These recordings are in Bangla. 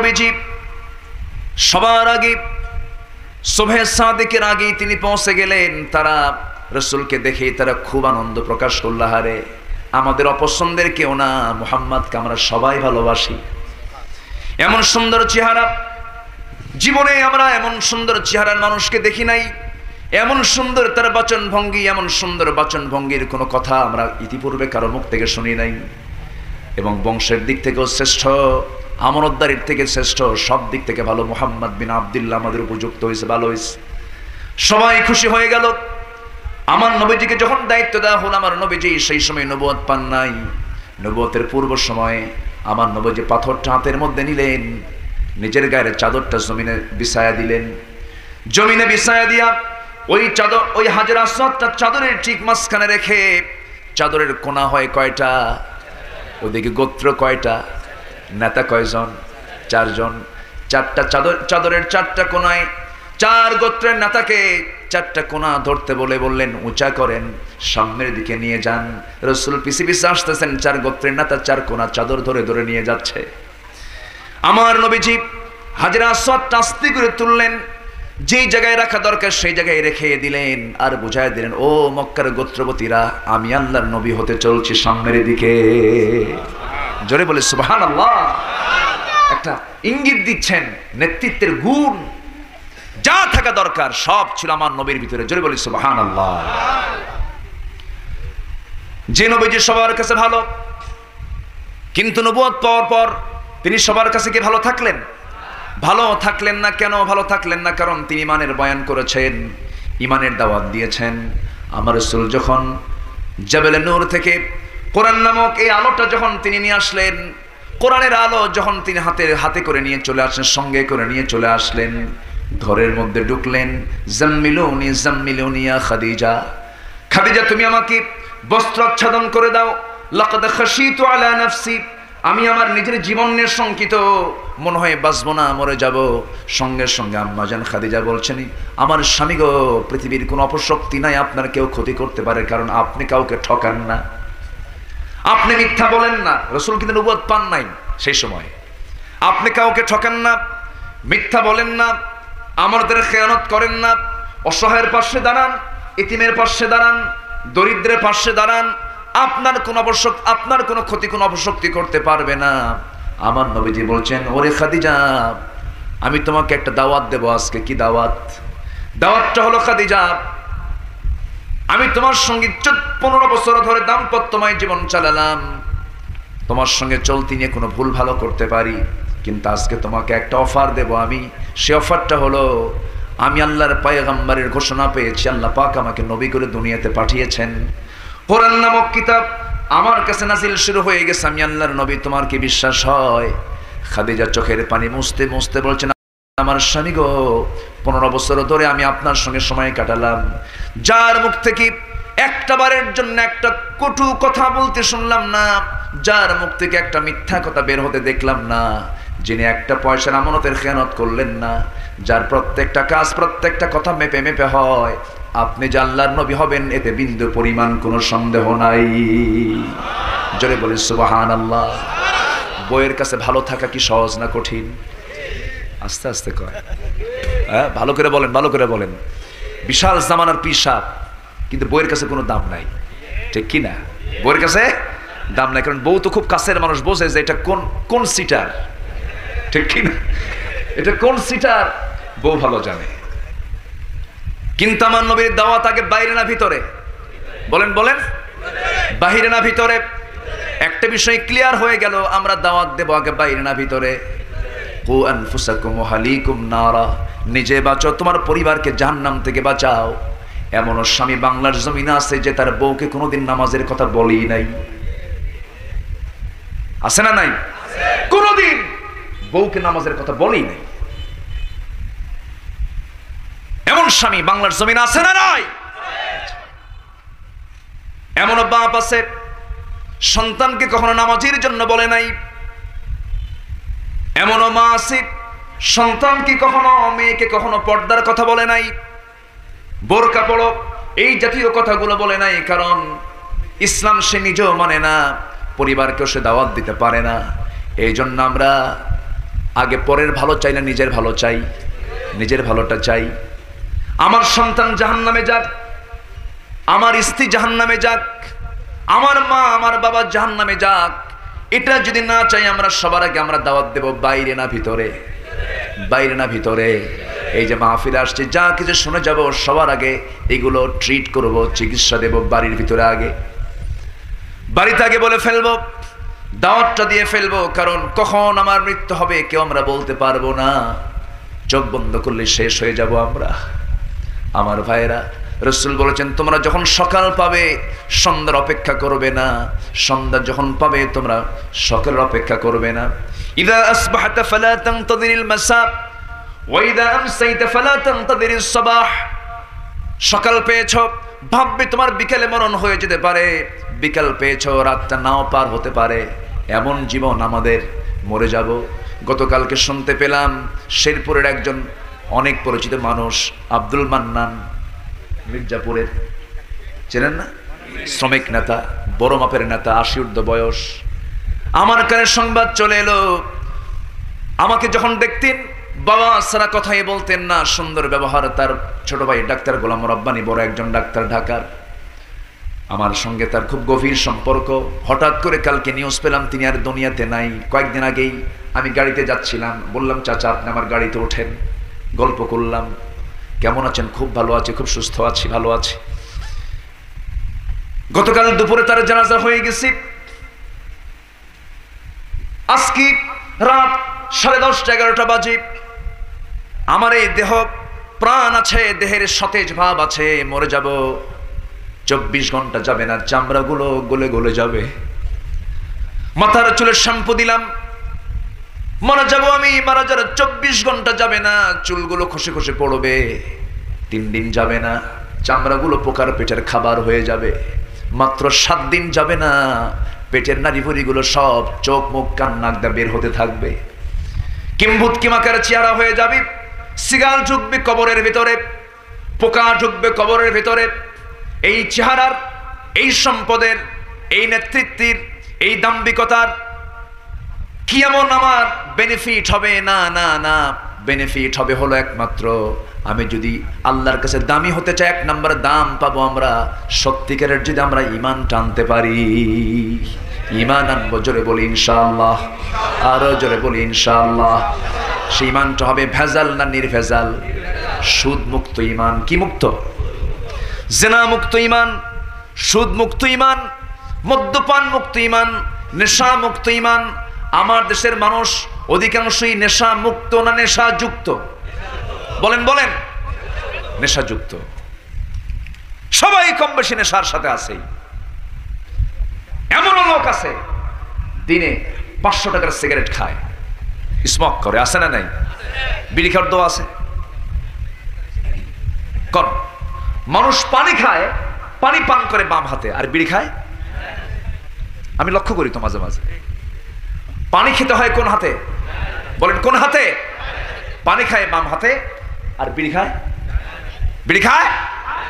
নবীজি সবার আগে সুবহে সাদিকের আগে তিনি পৌঁছে গেলেন। তারা রাসূলকে দেখে তারা খুব আনন্দ প্রকাশ করল, হারে আমাদের অপছন্দের কেউ না, মুহাম্মদকে আমরা সবাই ভালোবাসি। এমন সুন্দর চেহারা জীবনে আমরা এমন সুন্দর চেহারার মানুষকে দেখি নাই, এমন সুন্দর তার বাচন ভঙ্গি, এমন সুন্দর বাচন ভঙ্গির কোনো কথা আমরা ইতিপূর্বে কারো মুখ থেকে শুনি নাই। এবং বংশের দিক থেকেও শ্রেষ্ঠ, আমানতদারির থেকে শ্রেষ্ঠ, সব দিক থেকে ভালো মুহাম্মদ বিন আব্দুল্লাহ আমাদের উপযুক্ত হয়েছে, ভালো হয়েছে। সবাই খুশি হয়ে গেল। আমার নবীজিকে যখন দায়িত্ব দেওয়া হলো, আমার নবীজি সেই সময় নবুয়ত পান নাই। নবুয়তের পূর্ব সময়ে আমার নবীজি পাথরটা হাতের মধ্যে নিলেন, নিজের গায়ের চাদরটা জমিনে বিছায়া দিলেন। জমিনে বিছায়া দিয়া ওই চাদর, ওই হাজর আসওয়াদটা চাদরের ঠিক মাঝখানে রেখে, চাদরের কোনা হয় কয়টা, ওদিকে গোত্র কয়টা, নেতা কয়জন, 4 জন। 4টা চাদরের 4টা কোনায় 4 গোত্রের নেতাকে 4টা কোনা ধরতে বলে বললেন উঁচা করেন, সামনের দিকে নিয়ে যান। রাসূল পিছে পিছে আসতেছেন, 4 গোত্রের নেতা 4 কোনা চাদর ধরে ধরে নিয়ে যাচ্ছে। আমার নবীজি হাজর আসওয়াদটা আস্তে করে তুললেন, যেই জায়গায় রাখা দরকার সেই জায়গায় রেখে দিলেন, আর বুঝায় দিলেন, ও মক্কার গোত্রপতিরা, আমি আল্লাহর নবী হতে চলছি সামনের দিকে। জোরে বলে সুবহানাল্লাহ। একটা ইঙ্গিত দিচ্ছেন, নেতৃত্বের গুণ যা থাকা দরকার সব ছিল আমার নবীর ভিতরে। জোরে বলে সুবহানাল্লাহ। যে নবীজি সবার কাছে ভালো, কিন্তু নবুয়ত পাওয়ার পর তিনি সবার কাছে কি ভালো থাকলেন? ভালো থাকলেন না। কেন ভালো থাকলেন না? কারণ তিনি ইমানের বয়ান করেছেন, ইমানের দাওয়াত দিয়েছেন। আমার রাসূল যখন জাবেলে নূর থেকে কোরআন নামক এই আলোটা যখন তিনি নিয়ে আসলেন, কোরআনের আলো যখন তিনি হাতে করে নিয়ে চলে আসলেন, সঙ্গে করে নিয়ে চলে আসলেন, ঘরের মধ্যে ঢুকলেন। জাম্মিলুনি জাম্মিলুনি ইয়া খাদিজা, খাদিজা তুমি আমাকে বস্ত্র আচ্ছাদন করে দাও। লাকাদ খাশিতু আলা নাফসি, আমি আমার নিজের জীবন নিয়ে শঙ্কিত, মনে হয় বাঁচবো না, মরে যাব। সঙ্গে সঙ্গে আম্মাজান খাদিজা বলছেন, আমার স্বামী গো, পৃথিবীর কোনো অপশক্তি নাই আপনার কেউ ক্ষতি করতে পারে, কারণ আপনি কাউকে ঠকান না, আপনি মিথ্যা বলেন না। রাসূল কিন্তু নবুয়ত পান নাই সেই সময়। আপনি কাউকে ঠকান না, মিথ্যা বলেন না, আমাদের খেয়ানত করেন না, অসহায়ের পাশে দাঁড়ান, ইতিমের পাশে দাঁড়ান, দরিদ্রের পাশে দাঁড়ান। আপনার কোনো ক্ষতি, কোনো অপশক্তি করতে পারবে না। আমার নবীজি বলছেন, ওরে খাদিজা, আমি তোমাকে একটা দাওয়াত দেব আজকে। কি দাওয়াত? দাওয়াতটা হলো, খাদিজা, আমি তোমার সঙ্গে 15 বছর ধরে দাম্পত্যময় জীবন চালালাম, তোমার সঙ্গে চলতে নিয়ে কোনো ভুল ভালো করতে পারি, কিন্তু আজকে তোমাকে একটা অফার দেব আমি। সে অফারটা হলো, আমি আল্লাহর পয়গম্বরের ঘোষণা পেয়েছি, আল্লাহ পাক আমাকে নবী করে দুনিয়াতে পাঠিয়েছেন, কোরআন নামক কিতাব আমার কাছে নাজিল শুরু হয়ে গেছে, আমি আল্লাহর নবী, তোমার কি বিশ্বাস হয়? খাদিজা চোখের পানি মুছতে মুছতে বলছেন, আমার স্বামী গো, 15 বছর ধরে আমি আপনার সঙ্গে সময় কাটালাম, যার মুখ থেকে একটা বারের জন্য একটা কটু কথা বলতে শুনলাম না, যার মুখ থেকে একটা মিথ্যা কথা বের হতে দেখলাম না, যিনি একটা পয়সার আমানতের খেয়ানত করলেন না, যার প্রত্যেকটা কাজ, প্রত্যেকটা কথা মেপে মেপে হয়, আপনি যে আল্লাহর নবী হবেন এতে বিন্দু পরিমাণ কোনো সন্দেহ নাই। জোরে বলেন সুবহানাল্লাহ। বইয়ের কাছে ভালো থাকা কি সহজ না কঠিন? আস্তে আস্তে কয়, হ্যাঁ, ভালো করে বলেন, ভালো করে বলেন। বিশাল জামানার পিসাব, কিন্তু বইয়ের কাছে কোনো দাম নাই, ঠিক কি না? বইয়ের কাছে দাম নাই, কারণ বউ তো খুব কাছের মানুষ, বোঝে যে এটা কোন সিটার, ঠিক কি না? এটা কোন সিটার বউ ভালো জানে। কিন্তু আমার নবীর দাওয়াত আগে বাইরে না ভিতরে? বলেন বলেন, বাহিরে না ভিতরে? একটা বিষয় ক্লিয়ার হয়ে গেল, আমরা দাওয়াত দেব আগে বাইরে না ভিতরে। কু আনফুসাকুম ওয়া আহলিকুম নারা, নিজে বাঁচো, তোমার পরিবারকে জাহান্নাম থেকে বাঁচাও। এমনও স্বামী বাংলার জমিনে আছে যে তার বউকে কোনোদিন নামাজের কথা বলেই নাই, আছে না নাই? কোনোদিন বউকে নামাজের কথা বলেই নাই। এমন স্বামী বাংলার জমিন আছে না নাই? এমন বাপ আছে সন্তানকে কখনো নামাজের জন্য বলে নাই। এমনও মা আছে সন্তানকে কখনো, মেয়েকে কখনো পর্দার কথা বলে নাই, বোরকা পড়ো, এই জাতীয় কথাগুলো বলে নাই। কারণ ইসলাম সে নিজেও মানে না, পরিবারকেও সে দাওয়াত দিতে পারে না। এই জন্য আমরা আগে পরের ভালো চাই না নিজের ভালো চাই? নিজের ভালোটা চাই। আমার সন্তান জাহান্নামে যাক, আমার স্ত্রী জাহান্নামে যাক, আমার মা আমার বাবা জাহান্নামে যাক, এটা যদি না চাই আমরা সবার আগে আমরা দাওয়াত দেব বাইরে না ভিতরে? বাইরে না ভিতরে? এই যে মাহফিলে আসছে, যা কিছু শুনে যাব সবার আগে এগুলো ট্রিট করব, চিকিৎসা দেব বাড়ির ভিতরে আগে, বাড়িতে আগে বলে ফেলবো, দাওয়াতটা দিয়ে ফেলবো। কারণ কখন আমার মৃত্যু হবে কেউ আমরা বলতে পারবো না। চোখ বন্ধ করলে শেষ হয়ে যাব আমরা। আমার ভাইয়েরা, রাসূল বলেছেন তোমরা যখন সকাল পাবে সন্ধ্যার অপেক্ষা করবে না, সন্ধ্যা যখন পাবে তোমরা সকালের অপেক্ষা করবে না। ইযা আসবাহতা ফালা তানতাযিরিল মাসা ওয়া ইযা আমসাইতা ফালা তানতাযিরিস সাবাহ। সকাল পেয়েছো, ভাববে তোমার বিকেলে মরণ হয়ে যেতে পারে, বিকাল পেয়েছো, রাতটা নাও পার হতে পারে। এমন জীবন আমাদের, মরে যাব। গতকালকে শুনতে পেলাম শেরপুরের একজন অনেক পরিচিত মানুষ আব্দুল মান্নান, মির্জাপুরের, চেনেন না? শ্রমিক নেতা, বড় মাপের নেতা, ৮০ ঊর্ধ্ব বয়স। আমার কানে সংবাদ চলে এলো, আমাকে যখন দেখতেন বাবা সারা কথাই বলতেন না, সুন্দর ব্যবহার। তার ছোট ভাই ডাক্তার গোলাম রব্বানী, বড় একজন ডাক্তার ঢাকার, আমার সঙ্গে তার খুব গভীর সম্পর্ক। হঠাৎ করে কালকে নিউজ পেলাম তিনি আর দুনিয়াতে নাই। কয়েকদিন আগেই আমি গাড়িতে যাচ্ছিলাম, বললাম চাচা আপনি আমার গাড়িতে ওঠেন, গল্প করলাম, কেমন আছেন? খুব ভালো আছে, খুব সুস্থ আছি, ভালো আছি। গতকাল দুপুরে তার জানাজা হয়ে গেছে। আজকে রাত 10:30 11টা বাজে। আমার এই দেহ প্রাণ আছে, দেহের সতেজ ভাব আছে, মরে যাব। 24 ঘন্টা যাবে না, চামড়াগুলো গলে গলে যাবে। মাথার চুলের শ্যাম্পু দিলাম, মারা যাব আমি, মারা যাওয়ার 24 ঘন্টা যাবে না, চুলগুলো খসে খসে পড়বে। 3 দিন যাবে না, চামড়াগুলো পোকার পেটের খাবার হয়ে যাবে। মাত্র 7 দিন যাবে না, পেটের নাড়িভুড়িগুলো সব চোখ মুখ কান নাক দিয়ে বের হতে থাকবে। কিম্ভূত কিমাকার চেহারা হয়ে যাবে। সিগাল ঢুকবে কবরের ভিতরে, পোকা ঢুকবে কবরের ভিতরে। এই চেহারার, এই সম্পদের, এই নেতৃত্বের, এই দাম্ভিকতার কি এমন আমার বেনিফিট হবে? না না না, বেনিফিট হবে হলো একমাত্র আমি যদি আল্লাহর কাছে দামি হতে চাই, 1 নম্বর দাম পাবো আমরা সত্যিকারের যদি আমরা ঈমান টানতে পারি। ঈমান আনবো, জোরে বলি ইনশাআল্লাহ, আরো জোরে বলি ইনশাআল্লাহ। সেই ঈমানটা হবে ভেজাল না নির্ভেজাল? সুদ মুক্ত ঈমান। কি মুক্ত? জিনা মুক্ত ঈমান, সুদ মুক্ত ঈমান, মদ্যপান মুক্ত ঈমান, নেশা মুক্ত ঈমান। আমার দেশের মানুষ অধিকাংশই নেশা মুক্ত না নেশা যুক্ত? বলেন বলেন। নেশা যুক্ত। সবাই কম বেশি নেশার সাথে আছে। এমন লোক আছে দিনে 500 টাকার সিগারেট খায়, স্মোক করে, আছে না নাই? বিড়ি খাওয়ার দোয়া আছে? কর। মানুষ পানি খায়, পানি পান করে বাম হাতে, আর বিড়ি খায়? আমি লক্ষ্য করি তো মাঝে মাঝে। পানি খেতে হয় কোন হাতে? বলেন কোন হাতে? পানি খায় বাম হাতে, আর বিড়ি খায়? বিড়ি খায়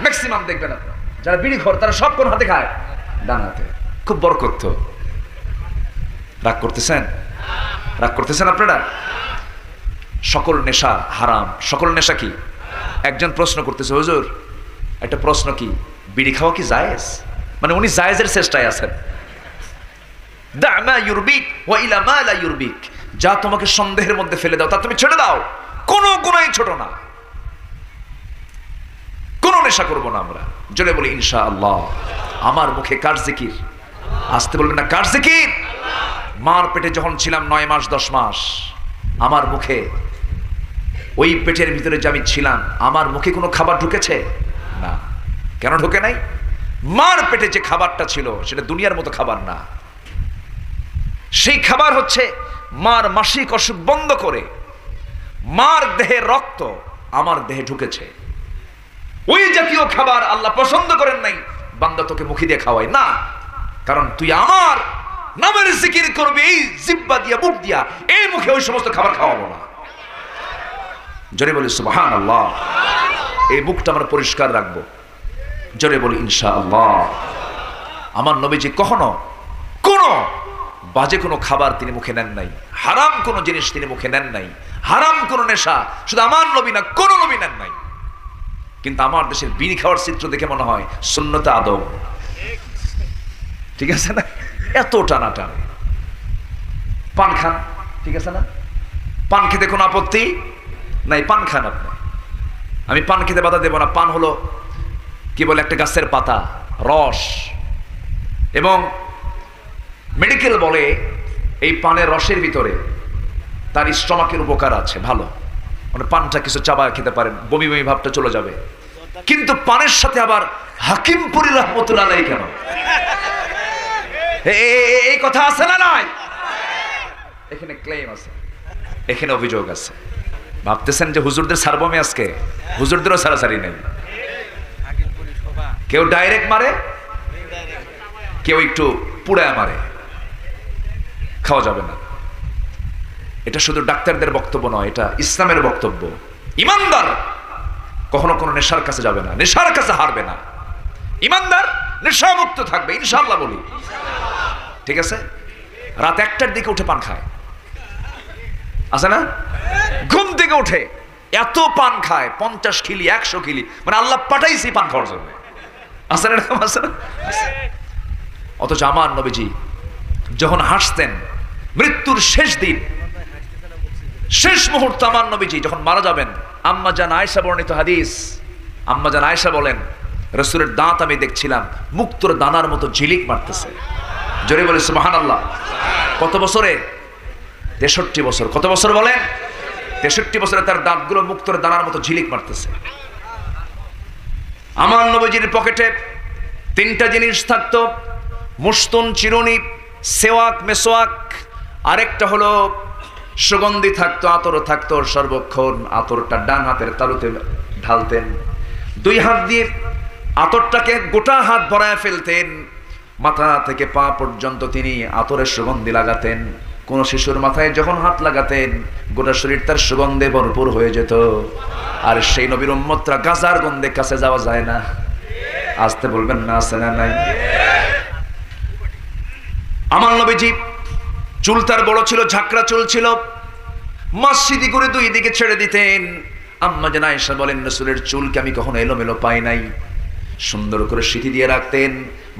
ম্যাক্সিমাম দেখবেন আপনারা যারা বিড়ি খোর তারা সব কোন হাতে খায়? ডান হাতে। খুব বরকত তো। রাগ করতেছেন? রাগ করতেছেন আপনারা? সকল নেশা হারাম। সকল নেশা কি? একজন প্রশ্ন করতেছে, হুজুর একটা প্রশ্ন, কি বিড়ি খাওয়া কি জায়েজ? মানে উনি জায়েজের চেষ্টায় আছেন। দা মা ইউরবিক ওয়া ইলা মা লা ইউরবিক, যা তোমাকে সন্দেহের মধ্যে ফেলে দাও তা তুমি ছেড়ে দাও। কোনো গুনাহই ছোট না, কোনো নেশা করবো না আমরা। জোরে বলি ইনশাআল্লাহ। আমার মুখে কার জিকির? আসতে বলবেন না, কার জিকির? মার পেটে যখন ছিলাম 9 মাস 10 মাস, আমার মুখে, ওই পেটের ভিতরে যে আমি ছিলাম, আমার মুখে কোনো খাবার ঢুকেছে? না। কেন ঢোকে নাই? মার পেটে যে খাবারটা ছিল সেটা দুনিয়ার মতো খাবার না। সেই খাবার হচ্ছে মার মাসিক অসুখ বন্ধ করে মার দেহে রক্ত আমার দেহে ঢুকেছে। ওই জাতীয় খাবার আল্লাহ পছন্দ করেন নাই বান্দা তোকে মুখে দিয়ে খাওয়াই না। কারণ তুই আমার নামের জিকির করবি এই জিহ্বা দিয়া, মুখ দিয়া, এই মুখে ওই সমস্ত খাবার খাওয়াবো না। জোরে বলি সুবহানাল্লাহ। এই মুখটা আমরা পরিষ্কার রাখবো। জোরে বলি ইনশাআল্লাহ। আমার নবীজি কখনো কোনো বাজে কোনো খাবার তিনি মুখে নেন নাই, হারাম কোনো জিনিস তিনি মুখে নেন নাই, হারাম কোনো নেশা শুধু আমার নবী না কোন নবী নেন নাই। কিন্তু আমার দেশের বিড়ি খাওয়ার চিত্র দেখে মনে হয় সুন্নতে আদম, ঠিক আছে না? এত টানাটান। পান খান, ঠিক আছে না? পান খেতে কোনো আপত্তি নাই, পান খান আপনি, আমি পান খেতে বাধা দেব না। পান হলো কি বলে একটা গাছের পাতা, রস, এবং মেডিকেল বলে এই পানের রসের ভিতরে তার স্টমাকের উপকার আছে, ভালো, মানে পানটা কিছু চাবা খেতে পারেন, বমি বমি ভাবটা চলে যাবে। কিন্তু পানের সাথে আবার হাকিমপুরি রহমতুল্লাহ আলাইহি কেন? এই কথা আছে না নাই? এখানে ক্লেম আছে, এখানে অভিযোগ আছে। ভাবতেছেন যে হুজুরদের সারবমে আজকে? হুজুরদেরও সারাসারি নেই, কেউ ডাইরেক্ট মারে, কেউ একটু পুড়ায় মারে, খাওয়া যাবে না। এটা শুধু ডাক্তারদের বক্তব্য নয়, এটা ইসলামের বক্তব্য। ইমানদার কখনো কোনো নেশার কাছে যাবে না, নেশার কাছে হারবে না। ইমানদার নেশামুক্ত থাকবে ইনশাআল্লাহ বলি, ঠিক আছে? রাত 1টার দিকে উঠে পান খায়, আছে না? ঘুম থেকে উঠে এত পান খায়, 50 খিলি 100 খিলি, মানে আল্লাহ পাঠাইছি পান খাওয়ার জন্য, আছে না? এরকম আছে না? অথচ আমার নবীজি যখন হাসতেন, মৃত্যুর শেষ দিন, শেষ মুহূর্ত, আমার নবীজি যখন মারা যাবেন, আম্মা জান আয়েশা বর্ণিত হাদিস, আম্মা জান আয়েশা বলেন রাসূলের দাঁত আমি দেখছিলাম মুক্তোর দানার মতো ঝিলিক মারতেছে। জোরে বলে সুবহানাল্লাহ। কত বছরে? 63 বছর। কত বছর বলেন? 63 বছরে তার দাঁতগুলো মুক্তোর দানার মতো ঝিলিক মারতেছে। আমার নবীজির পকেটে 3টা জিনিস থাকতো, মুস্তুন, চিরুনি, সেওয়াক, মেসোয়াক, আরেকটা হলো সুগন্ধি থাকতো, আতর থাকতো সর্বক্ষণ। আতরটা ডান হাতের তালুতে ঢালতেন, 2 হাত দিয়ে আতরটাকে গোটা হাত ভরায় ফেলতেন, মাথা থেকে পা পর্যন্ত তিনি আতরের সুগন্ধি লাগাতেন। কোন শিশুর মাথায় যখন হাত লাগাতেন গোটা শরীর তার সুগন্ধে ভরপুর হয়ে যেত। আর সেই নবীর উম্মতরা গাজার গন্ধে কাছে যাওয়া যায় না, আসতে বলবেন না, আছে না নাই? আমার নবীজি চুল তার বড় ছিল, ঝাঁকড়া চুল ছিল, মসজিদি করে 2 দিকে ছেড়ে দিতেন। আম্মা জান আয়েশা বলেন রাসূলের চুলকে আমি কখনো এলোমেলো পাই নাই, সুন্দর করে সিঁথি দিয়ে রাখতেন,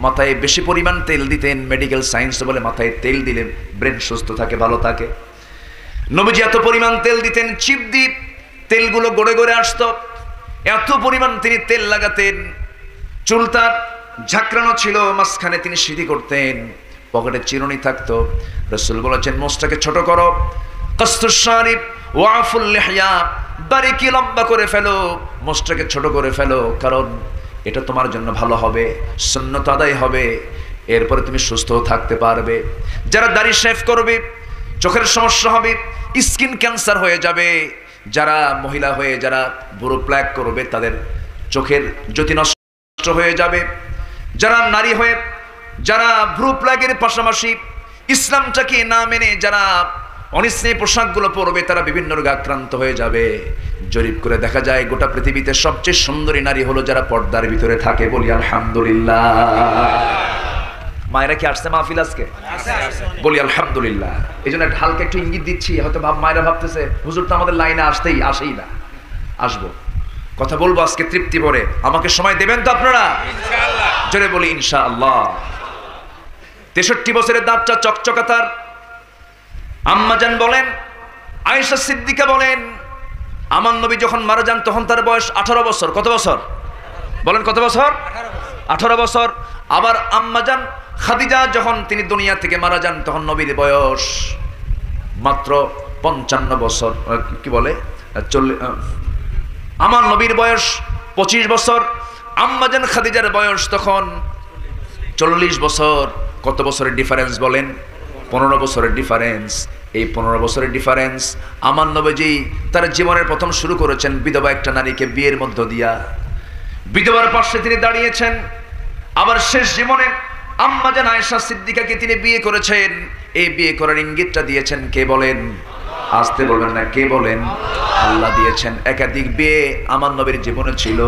মাথায় বেশি পরিমাণ তেল দিতেন। মেডিকেল সায়েন্স বলে মাথায় তেল দিলে ব্রেন সুস্থ থাকে, ভালো থাকে। নবীজি এত পরিমাণ তেল দিতেন, চিপ দিয়ে তেলগুলো গড়ে গড়ে আসতো, এত পরিমাণ তিনি তেল লাগাতেন। চুল তার ঝাঁকড়ানো ছিল, মাঝখানে তিনি সিঁথি করতেন, পকেটে চিরুনি থাকতো। রাসূল বলেছেন মোচটাকে ছোট করো, কাসতুশ শারিব ওয়াফুল লিহয়া, দাড়িকে লম্বা করে ফেলো, মোচটাকে ছোট করে ফেলো, কারণ এটা তোমার জন্য ভালো হবে, সুন্নত আদায় হবে, এরপরে তুমি সুস্থ থাকতে পারবে। যারা দাড়ি শেভ করবে চোখের সমস্যা হবে, স্কিন ক্যান্সার হয়ে যাবে। যারা মহিলা হয়ে যারা বুড়ো প্ল্যাক করবে তাদের চোখের জ্যোতি নষ্ট হয়ে যাবে। যারা নারী হয়ে যারা ভ্রু প্লাগের পাশাপাশি ইসলামটাকে না মেনে যারা অনিসনেহ পোশাকগুলো পরবে তারা বিভিন্ন রোগে আক্রান্ত হয়ে যাবে। জরিপ করে দেখা যায় গোটা পৃথিবীতে সবচেয়ে সুন্দরী নারী হলো যারা পর্দার ভিতরে থাকে। বলি আলহামদুলিল্লাহ। মায়েরা কি আসছে মাহফিল আজকে? বলি আলহামদুলিল্লাহ। এই জন্য একটা হালকা একটু ইঙ্গিত দিচ্ছি, হয়তো মায়েরা ভাবতেছে হুজুর তো আমাদের লাইনে আসেই না। আসবো, কথা বলবো আজকে তৃপ্তি ভরে। আমাকে সময় দেবেন তো আপনারা? ইনশাআল্লাহ। জোরে বলি ইনশাআল্লাহ। 63 বছরের দাঁতটা চকচকাতার। আম্মাজান বলেন, আয়েশা সিদ্দিকা বলেন, আমার নবী যখন মারা যান তখন তার বয়স 18 বছর। কত বছর বলেন? কত বছর? 18 বছর। আবার আম্মাজান খাদিজা যখন তিনি দুনিয়া থেকে মারা যান তখন নবীর বয়স মাত্র 55 বছর। কি বলে 40। আমার নবীর বয়স 25 বছর, আম্মাজান খাদিজার বয়স তখন 40 বছর। কত বছরের ডিফারেন্স বলেন? 15 বছরের ডিফারেন্স। এই 15 বছরের ডিফারেন্স আমার নবীজি তার জীবনের প্রথম শুরু করেছেন বিধবা একটা নারীকে বিয়ের মধ্য দিয়া। বিধবার পাশে তিনি দাঁড়িয়েছেন। আবার শেষ জীবনে আম্মাজান আয়েশা সিদ্দিকাকে তিনি বিয়ে করেছেন। এই বিয়ে করার ইঙ্গিতটা দিয়েছেন কে বলেন? আসতে বলবেন না, কে বলেন? আল্লাহ দিয়েছেন। একাধিক বিয়ে আমার নবীর জীবনে ছিল।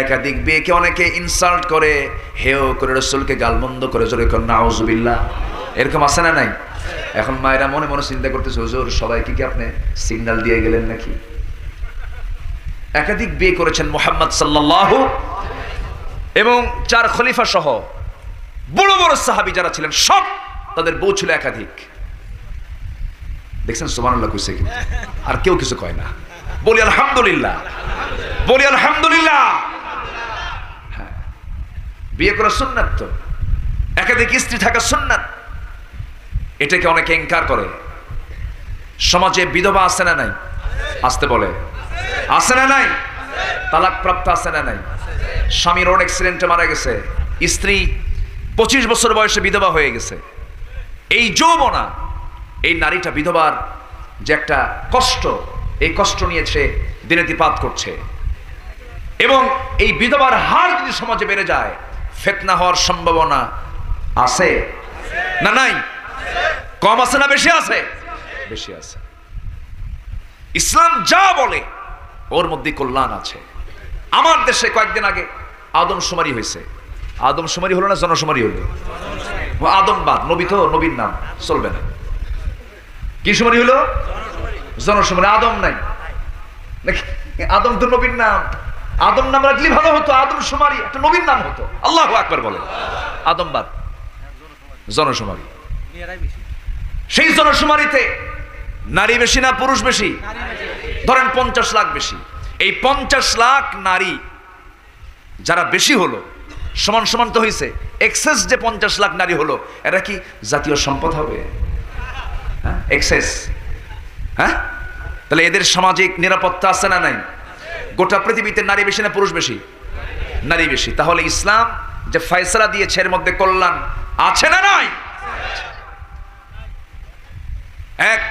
একাধিক বিয়েকে অনেকে ইনসাল্ট করে, হেয় করে, রাসূলকে গালমন্দ করে, জোরে করে নাউজুবিল্লাহ। এরকম আছে না নাই? এখন মায়েরা মনে মনে চিন্তা করতেছে, হুজুর সবাইকে কি আপনি সিগন্যাল দিয়ে গেলেন নাকি? একাধিক বিয়ে করেছেন মুহাম্মদ সাল্লাল্লাহু, এবং 4 খলিফা সহ বড় বড় সাহাবী যারা ছিলেন সব তাদের বউ ছিল একাধিক। দেখছেন সুবহানাল্লাহ কইছে কি? আর কেউ কিছু কয় না। বলি আলহামদুলিল্লাহ, বলি আলহামদুলিল্লাহ। হ্যাঁ, বিয়ে করা সুন্নাত, তো একাধিক স্ত্রী থাকা সুন্নাত। এটাকে অনেকে ইনকার করে। সমাজে বিধবা আছে না নাই? আসতে বলে আছে না নাই? তালাক প্রাপ্ত আছে না নাই? স্বামী রোড অ্যাক্সিডেন্টে মারা গেছে, স্ত্রী 25 বছর বয়সে বিধবা হয়ে গেছে। এই যৌবনা, এই নারীটা বিধবার যে একটা কষ্ট, এই কষ্ট নিয়ে সে দিনেতিপাত করছে। এবং এই বিধবার হার যদি সমাজে বেড়ে যায়, ফিতনা হওয়ার সম্ভাবনা আছে না নাই? কম আছে না বেশি আছে? বেশি আছে। ইসলাম যা বলে ওর মধ্যে কল্যাণ আছে। আমার দেশে কয়েকদিন আগে আদমশুমারি হয়েছে। আদমশুমারি হলো না জনশুমারি হলো? আদমবাদ, নবী তো নবীর নাম চলবে না। কি শুমারি হলো? জনশুমারি। আদম নাই নাকি? আদম তো নবীর নাম। আদম নাম রাখলে ভালো হতো, আদমশুমারি একটা নবীর নাম হতো। আল্লাহু আকবার বলে। আদমবাদ, জনশুমারি। সেই জনশুমারিতে নারী বেশি না পুরুষ বেশি? ধরেন 50 লাখ বেশি। এই 50 লাখ নারী যারা বেশি হলো, সমান সমান তো হয়েছে। এক্সেস যে 50 লাখ নারী হলো, এরা কি জাতীয় সম্পদ হবে? হ্যাঁ, এক্সেস। হ্যাঁ, তাহলে এদের সামাজিক নিরাপত্তা আছে না নাই? গোটা পৃথিবীতে নারী বেশি না পুরুষ বেশি? নারী বেশি। তাহলে ইসলাম যে ফয়সালা দিয়েছে এর মধ্যে কল্যাণ আছে না নাই? এক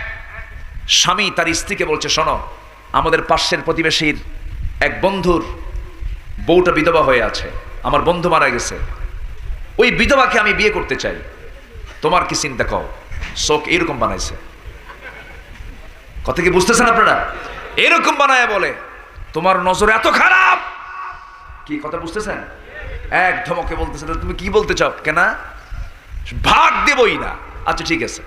স্বামী তার স্ত্রীকে বলছে, শোনো, আমাদের পাশের প্রতিবেশীর এক বন্ধুর বউটা বিধবা হয়ে আছে, আমার বন্ধু মারা গেছে, ওই বিধবাকে আমি বিয়ে করতে চাই, তোমার কি চিন্তা? কও। চোখ এরকম বানাইছে। কথা কি বুঝতেছেন আপনারা? এরকম বানায় বলে, তোমার নজর এত খারাপ। কি কথা বুঝতেছেন? এক ধমকে বলতেছে, তুমি কি বলতে চাও? কেনা ভাগ দেবই না। আচ্ছা ঠিক আছে,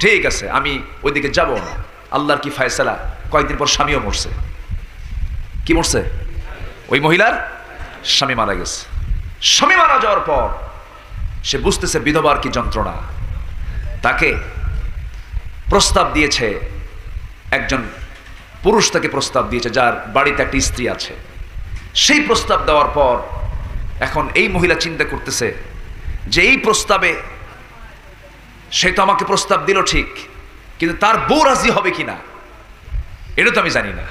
ঠিক আছে, আমি ওইদিকে যাব না। আল্লাহর কি ফয়সালা, কয়েকদিন পর স্বামীও মরছে। কি মরছে? ওই মহিলার স্বামী মারা গেছে। স্বামী মারা যাওয়ার পর সে বুঝতেছে বিধবার কি যন্ত্রণা। তাকে প্রস্তাব দিয়েছে একজন পুরুষ, তাকে প্রস্তাব দিয়েছে যার বাড়িতে একটা স্ত্রী আছে। সেই প্রস্তাব দেওয়ার পর এখন এই মহিলা চিন্তা করতেছে যে এই প্রস্তাবে সে তো আমাকে প্রস্তাব দিল ঠিক, কিন্তু তার বউ রাজি হবে কিনা এটা তো আমি জানি না।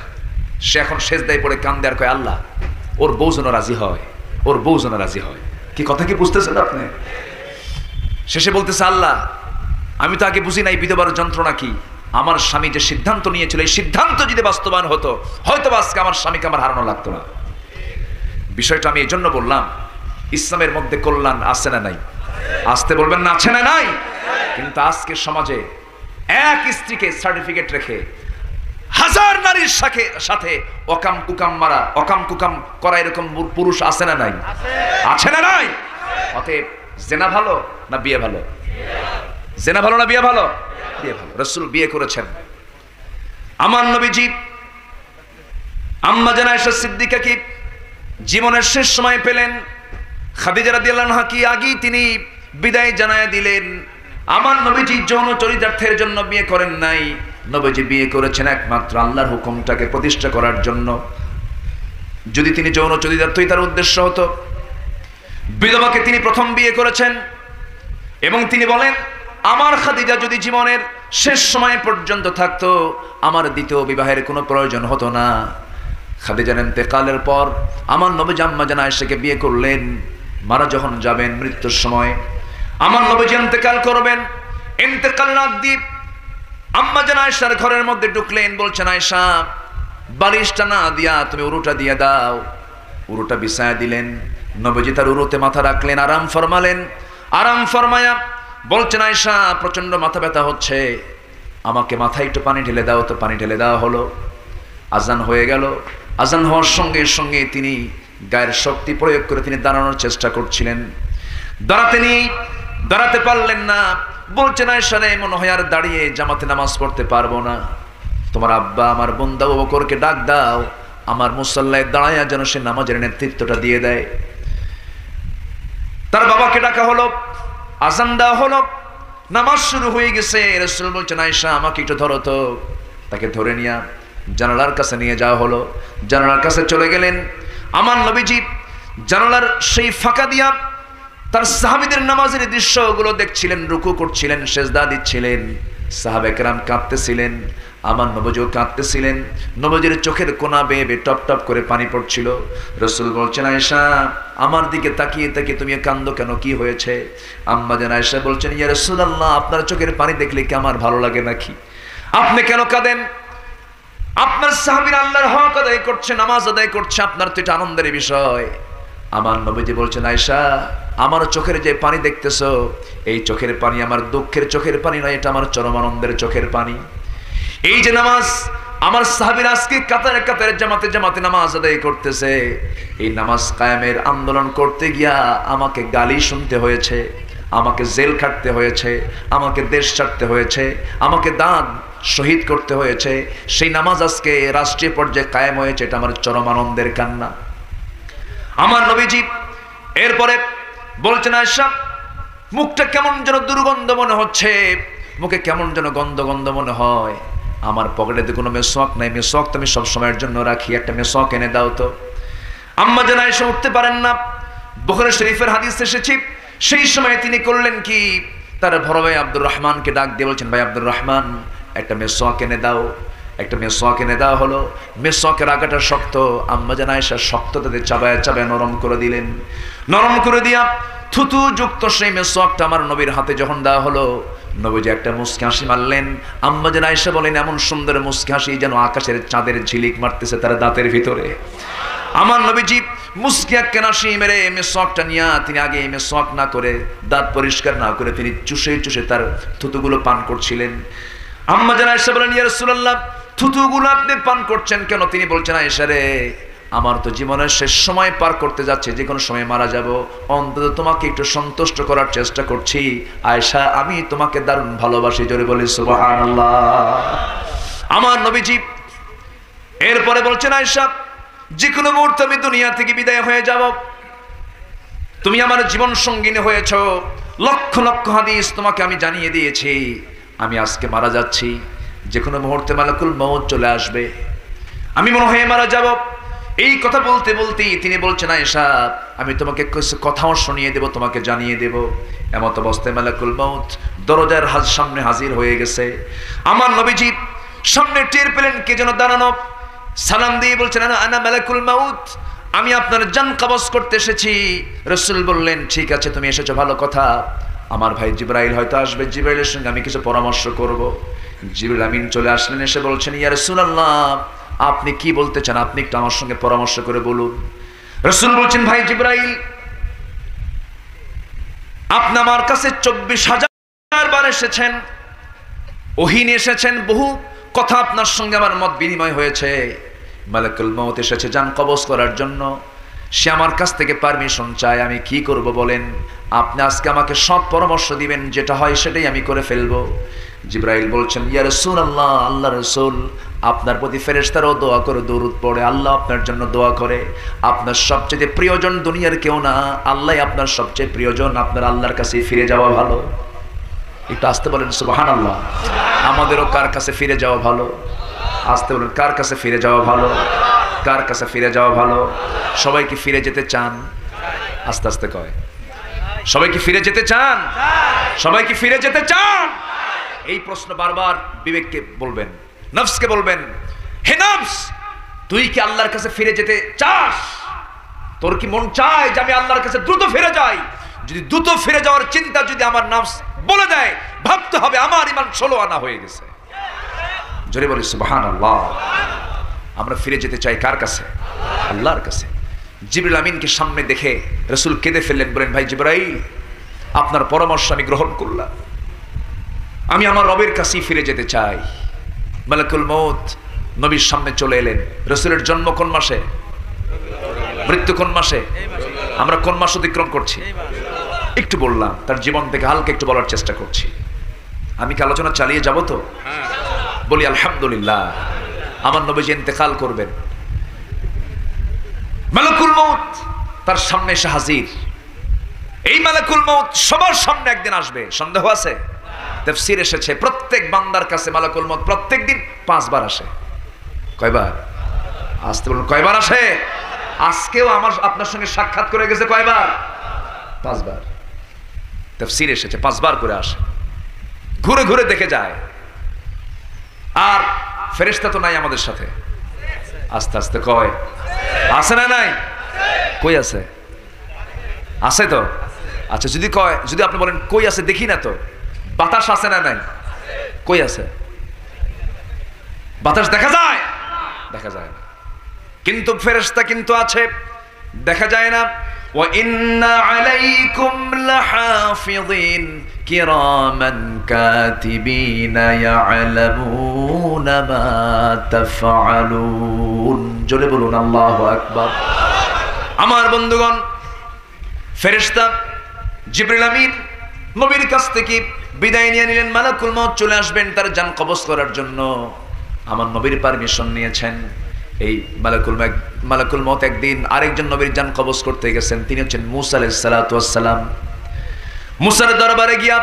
সে এখন সেজদায় পড়ে কান্দে আর কয়, আল্লাহ ওর বউ যেন রাজি হয়, ওর বউ যেন রাজি হয়। কি কথা কি বুঝতেছেন আপনি? শেষে বলতেছে, আল্লাহ আমি তো আগে বুঝি নাই বিধবার যন্ত্রণা কি। আমার স্বামী যে সিদ্ধান্ত নিয়েছিল, এই সিদ্ধান্ত যদি বাস্তবায়ন হতো, হয়তো আজকে আমার স্বামীকে আমার হারানো লাগতো না। বিষয়টা আমি এই জন্য বললাম, ইসলামের মধ্যে কল্যাণ আছে না নাই? আসতে বলবেন না আছে না নাই? কিন্তু আজকে সমাজে এক স্ত্রীকে সার্টিফিকেট রেখে হাজার নারীর সাথে অকাম কুকাম মারা, অকাম কুকাম করা এরকম পুরুষ আছে না নাই? আছে না নাই? অতএব জেনা ভালো না বিয়ে ভালো? জেনা ভালো না বিয়ে ভালো? বিয়ে ভালো। রাসূল বিয়ে করেছেন। আমার নবীজি আম্মা জানা আয়েশা সিদ্দিকা কি জীবনের শেষ সময় পেলেন, খাদিজা রাদিয়াল্লাহু আনহা কি আগেই তিনি বিদায় জানায় দিলেন। আমার নবীজি যৌন চরিতার্থের জন্য বিয়ে করেন নাই। নবীজি বিয়ে করেছেন একমাত্র আল্লাহর হুকুমটাকে প্রতিষ্ঠা করার জন্য। যদি তিনি যৌন চরিতার্থই তার উদ্দেশ্য হতো, বিধবাকে তিনি প্রথম বিয়ে করেছেন এবং তিনি বলেন, আমার খাদিজা যদি জীবনের শেষ সময় পর্যন্ত থাকতো, আমার দ্বিতীয় বিবাহের কোনো প্রয়োজন হতো না। খাদিজার ইন্তেকালের পর আমার নবী আম্মা জানা আয়েশাকে বিয়ে করলেন। মারা যখন যাবেন, মৃত্যুর সময় আমার নবীজি ইন্তেকাল করবেন, ইন্তেকাল না দিয়ে আম্মা জানা আয়েশার ঘরের মধ্যে ঢুকলেন। বলছেন, আয়েশা বালিশটা না দিয়া তুমি উরুটা দিয়ে দাও। উরুটা বিছায়া দিলেন। নবীজি তার উরুতে মাথা রাখলেন, আরাম ফরমালেন। আরাম ফরমায়া বলছেন, আয়েশা প্রচন্ড মাথা ব্যথা হচ্ছে, আমাকে মাথায় একটু পানি ঢেলে দাও। তো পানি ঢেলে দেওয়া হলো। আজান হয়ে গেল। আজান হওয়ার সঙ্গে সঙ্গে তিনি গায়ের শক্তি প্রয়োগ করে তিনি দাঁড়ানোর চেষ্টা করছিলেন। দাঁড়াতে নিয়ে দাঁড়াতে পারলেন না, বলছেন আয়েশা রে মনে হয় আর দাঁড়িয়ে জামাতে নামাজ পড়তে পারবো না, তোমার আব্বা আমার বোন আবু বকরকে ডাক দাও, আমার মুসল্লায় দাঁড়ায়া যেন সে নামাজের নেতৃত্বটা দিয়ে দেয়। তার বাবাকে ডাকা হলো, আজান দেওয়া হলো, নামাজ শুরু হয়ে গেছে। রাসূল বলছেন আয়েশা আমাকে একটু ধরো তো। তাকে ধরে নিয়ে জানালার কাছে নিয়ে যাওয়া হলো। জানালার কাছে চলে গেলেন। আমার নবীজি জানালার সেই ফাঁকা দিয়া তার সাহাবীদের নামাজের দৃশ্যগুলো দেখছিলেন, রুকু করছিলেন, সেজদা দিচ্ছিলেন, সাহাবে কেরাম কাঁদতেছিলেন, আমার নবীজিও কাঁদতেছিলেন। নবীজির চোখের কোনা বেয়ে বেয়ে টপ টপ করে পানি পড়ছিল। রাসূল বলছেন আয়েশা আমার দিকে তাকিয়ে তাকিয়ে তুমি কাঁদো কেন, কি হয়েছে? আম্মা জান আয়েশা বলছেন ইয়া রাসূলুল্লাহ আপনার চোখের পানি দেখলে কি আমার ভালো লাগে নাকি? আপনি কেন কাঁদেন? আপনার সাহাবীরা আল্লাহর হক আদায় করছে, নামাজ আদায় করছে, আপনার তো এটা আনন্দের বিষয়। আমার নবীজি বলছেন আয়েশা আমার চোখের যে পানি দেখতেছো এই চোখের পানি আমার দুঃখের চোখের পানি নয়, এটা আমার চরম আনন্দের চোখের পানি। এই যে নামাজ আমার সাহাবীরা আজকে কাতারে কাতারে জামাতে জামাতে নামাজ আদায় করতেছে, এই নামাজ কায়েমের আন্দোলন করতে গিয়া আমাকে গালি শুনতে হয়েছে, আমাকে জেল খাটতে হয়েছে, আমাকে দেশ ছাড়তে হয়েছে, আমাকে দান শহীদ করতে হয়েছে। সেই নামাজ আজকে রাষ্ট্রীয় পর্যায়ে কায়েম হয়েছে, এটা আমার চরম আনন্দের কান্না। আমার নবীজি এরপরে বলছেন আয়েশা মুখটা কেমন যেন দুর্গন্ধ মনে হচ্ছে, মুখে কেমন যেন গন্ধ গন্ধ মনে হয়। আমার পকেটে কোনো মেসওয়াক নাই, মেসওয়াক তো আমি সবসময়ের জন্য রাখি, একটা মেসওয়াক এনে দাও তো। আম্মা জান আয়েশা উঠতে পারেন না। বুখারী শরীফের হাদিস এসেছে সেই সময় তিনি করলেন কি, তার বড় ভাই আব্দুর রহমানকে ডাক দিয়ে বলছেন ভাই আব্দুর রহমান একটা মেসওয়াক এনে দাও। একটা মেসওয়াক এনে দেওয়া হলো। মেসওয়াকের আগাটা শক্ত, আম্মা জান আয়েশা শক্ততাতে চাবায় চাবায় নরম করে দিলেন। নরম করে দিয়া থুতু যুক্ত সেই মেসওয়াকটা আমার নবীর হাতে যখন দেওয়া হলো, নবীজি একটা মুচকি হাসি মারলেন। আম্মা জান আয়েশা বলেন এমন সুন্দর মুচকি হাসি যেন আকাশের চাঁদের ঝিলিক মারতেছে তার দাঁতের ভিতরে। আমার নবীজি মুচকি একটা হাসি মেরে মেসওয়াকটা নিয়ে তিনি আগে মেসওয়াক না করে দাঁত পরিষ্কার না করে তিনি চুষে চুষে তার থুতুগুলো পান করছিলেন। আম্মা জান আয়েশা বলেন ইয়া রাসূলুল্লাহ থুতুগুলো আপনি পান করছেন কেন? তিনি বলছেন আয়েশা রে আমার তো জীবনের শেষ সময় পার করতে যাচ্ছে, যে কোনো সময় মারা যাব, অন্তত তোমাকে একটু সন্তুষ্ট করার চেষ্টা করছি। আয়েশা আমি তোমাকে দারুণ ভালোবাসি, জোরে বলি সুবহানাল্লাহ। আমার নবীজি এরপরে বলছেন আয়েশা যে কোনো মুহূর্তে আমি দুনিয়া থেকে বিদায় হয়ে যাব, তুমি আমার জীবন সঙ্গিনী হয়েছ, লক্ষ লক্ষ হাদিস তোমাকে আমি জানিয়ে দিয়েছি, আমি আজকে মারা যাচ্ছি, যে কোনো মুহূর্তে মালাকুল মউত চলে আসবে, আমি মনে হয় মারা যাব। এই কথা বলতে বলতেই তিনি বলছেন আয়েশা আমি তোমাকে কিছু কথাও শুনিয়ে দেব, তোমাকে জানিয়ে দেব। এমত অবস্থায় মালাকুল মউত দরজার সামনে হাজির হয়ে গেছে। আমার নবীজি সামনে টের পেলেন কে যেন দাঁড়ানো, সালাম দিয়ে বলছেন আনা মালাকুল মউত, আমি আপনার জান কবজ করতে এসেছি। রাসূল বললেন ঠিক আছে তুমি এসেছো ভালো কথা, আমার ভাই জিবরাইল হয়তো আসবে, জিবরাইলের সঙ্গে আমি কিছু পরামর্শ করব। জিবরাইল আমিন চলে আসলেন, এসে বলছেন ইয়া রাসূলুল্লাহ আপনি কি বলতে চান, আপনি একটু আমার সঙ্গে পরামর্শ করে বলুন। রাসূল বলছেন ভাই জিবরাইল আপনি আমার কাছে 24,000 বার এসেছেন, ওহী নিয়ে এসেছেন, বহু কথা আপনার সঙ্গে আমার মত বিনিময় হয়েছে। মালাকুল মউত এসেছে জান কবজ করার জন্য, সে আমার কাছ থেকে পারমিশন চায়, আমি কি করব বলেন? আপনি আজকে আমাকে সব পরামর্শ দিবেন, যেটা হয় সেটাই আমি করে ফেলবো। জিবরাইল বলছেন ইয়া রাসূলুল্লাহ আল্লাহর রাসূল আপনার প্রতি ফেরেশতারাও দোয়া করে, দরুদ পড়ে, আল্লাহ আপনার জন্য দোয়া করে। আপনার সবচেয়ে প্রিয়জন দুনিয়ার কেউ না, আল্লাহ আপনার সবচেয়ে প্রিয়জন, আপনার আল্লাহর কাছে ফিরে যাওয়া ভালো। একটু আসতে বলেন সুবহানাল্লাহ। আমাদেরও কার কাছে ফিরে যাওয়া ভালো? আসতে বলেন কার কাছে ফিরে যাওয়া ভালো? কার কাছে ফিরে যাওয়া ভালো? সবাই কি ফিরে যেতে চান? আস্তে আস্তে কয় সবাই কি ফিরে যেতে চান? সবাই কি ফিরে যেতে চান? এই প্রশ্ন বারবার বিবেককে বলবেন, নফসকে বলবেন, হে নফস তুই কি আল্লাহর কাছে ফিরে যেতে চাস? তোর কি মন চায় যে আমি আল্লাহর কাছে দ্রুত ফিরে যাই? যদি দ্রুত ফিরে যাওয়ার চিন্তা যদি আমার নফস বলে দেয়, ভাবতে হবে আমার ঈমান 16 আনা হয়ে গেছে। জোরে বলি সুবহানাল্লাহ। আমরা ফিরে যেতে চাই কার কাছে? আল্লাহর কাছে। জিবরিল আমিনকে সামনে দেখে রাসূল কেঁদে ফেললেন, বলেন ভাই জিবরাইল আপনার পরামর্শ আমি গ্রহণ করলাম, আমি আমার রবের কাছেই ফিরে যেতে চাই। মালাকুল মউত নবীর সামনে চলে এলেন। রাসূলের জন্ম কোন মাসে? মৃত্যু কোন মাসে? আমরা কোন মাস অতিক্রম করছি? একটু বললাম, তার জীবন থেকে হালকা একটু বলার চেষ্টা করছি। আমি কি আলোচনা চালিয়ে যাব তো? বলি আলহামদুলিল্লাহ। আমার নবীজি ইন্তেকাল করবেন, মালাকুল মউত তার সামনে এসে হাজির। এই মালাকুল মউত সবার সামনে একদিন আসবে, সন্দেহ আছে? তাফসীর এসেছে প্রত্যেক বান্দার কাছে মালাকুল মউত প্রত্যেকদিন 5 বার আসে। কয়বার? আসতে বলুন, কয়বার আসে? আজকেও আমার আপনার সঙ্গে সাক্ষাৎ করে গেছে কয়বার? 5 বার। তাফসীর এসেছে 5 বার করে আসে, ঘুরে ঘুরে দেখে যায়। আর ফেরেশতা তো নাই আমাদের সাথে। আস্তে আস্তে কয় আছে না নাই? কই আছে? আছে তো। আচ্ছা, যদি কয়, যদি আপনি বলেন কই আছে দেখি না তো, বাতাস আছে না নাই? কই আছে? বাতাস দেখা যায়? দেখা যায় না। কিন্তু ফেরেশতা কিন্তু আছে, দেখা যায় না। ওয়া ইন্না আলাইকুম লাহাফিযিন কিরামান কাতিবিনা ইয়ালামুনা মা তাফআলুন। জোরে বলুন আল্লাহু আকবার। আমার বন্ধুগণ, ফেরেশতা জিবরিল আমিন নবীর কাছ থেকে বিদায় নিয়ে নিলেন। মালাকুল মউত চলে আসবেন তার জান কবজ করার জন্য। আমার নবীর পারমিশন নিয়েছেন। এই মালাকুল মউত একদিন আরেকজন নবীর জান কবজ করতে গেছেন। তিনি হচ্ছেন মূসা আলাইহিস সালাতু ওয়াস সালাম। মূসার দরবারে গিয়া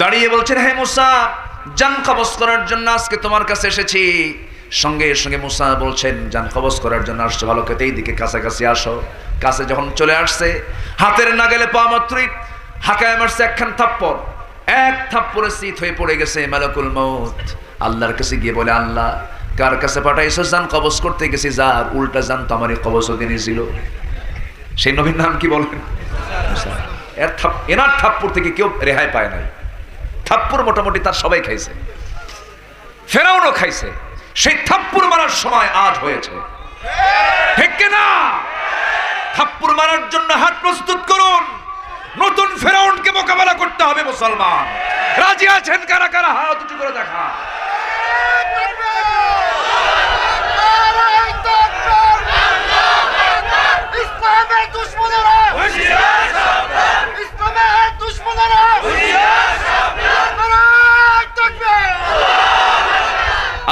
দাঁড়িয়ে বলছেন, হে মূসা, জান কবজ করার জন্য আজকে তোমার কাছে এসেছি। সঙ্গে সঙ্গে মূসা বলছেন, জান কবজ করার জন্য আসছো, ভালো কথা, এইদিকে কাছাকাছি আসো। কাছে যখন চলে আসছে, হাতের নাগালে পাওয়া মাত্রই হাঁকায় মারছে একখান থাপ্পড়। এক থাপ্পড়ে চিত হয়ে পড়ে গেছে মালাকুল মউত। আল্লাহর কাছে গিয়ে বলে, আল্লাহ, কার কাছে পাঠাইছো? জান কবজ করতে গেছি, যার উল্টা জান তো আমারই কবজ দিনে ছিল। সেই নবীর নাম কি বলেন? মুসা। এনার থাপ্পড় থেকে কেউ রেহাই পায় নাই। থাপ্পড় মোটামুটি তার সবাই খাইছে, ফেরাউনও খাইছে। সেই থাপ্পড় মারার সময় আজ হয়েছে, ঠিক কিনা? থাপ্পড় মারার জন্য হাত প্রস্তুত করুন। নতুন ফেরাউনকে মোকাবেলা করতে হবে মুসলমান। রাজি আছেন কারা কারা? হাত উঁচু করে দেখা।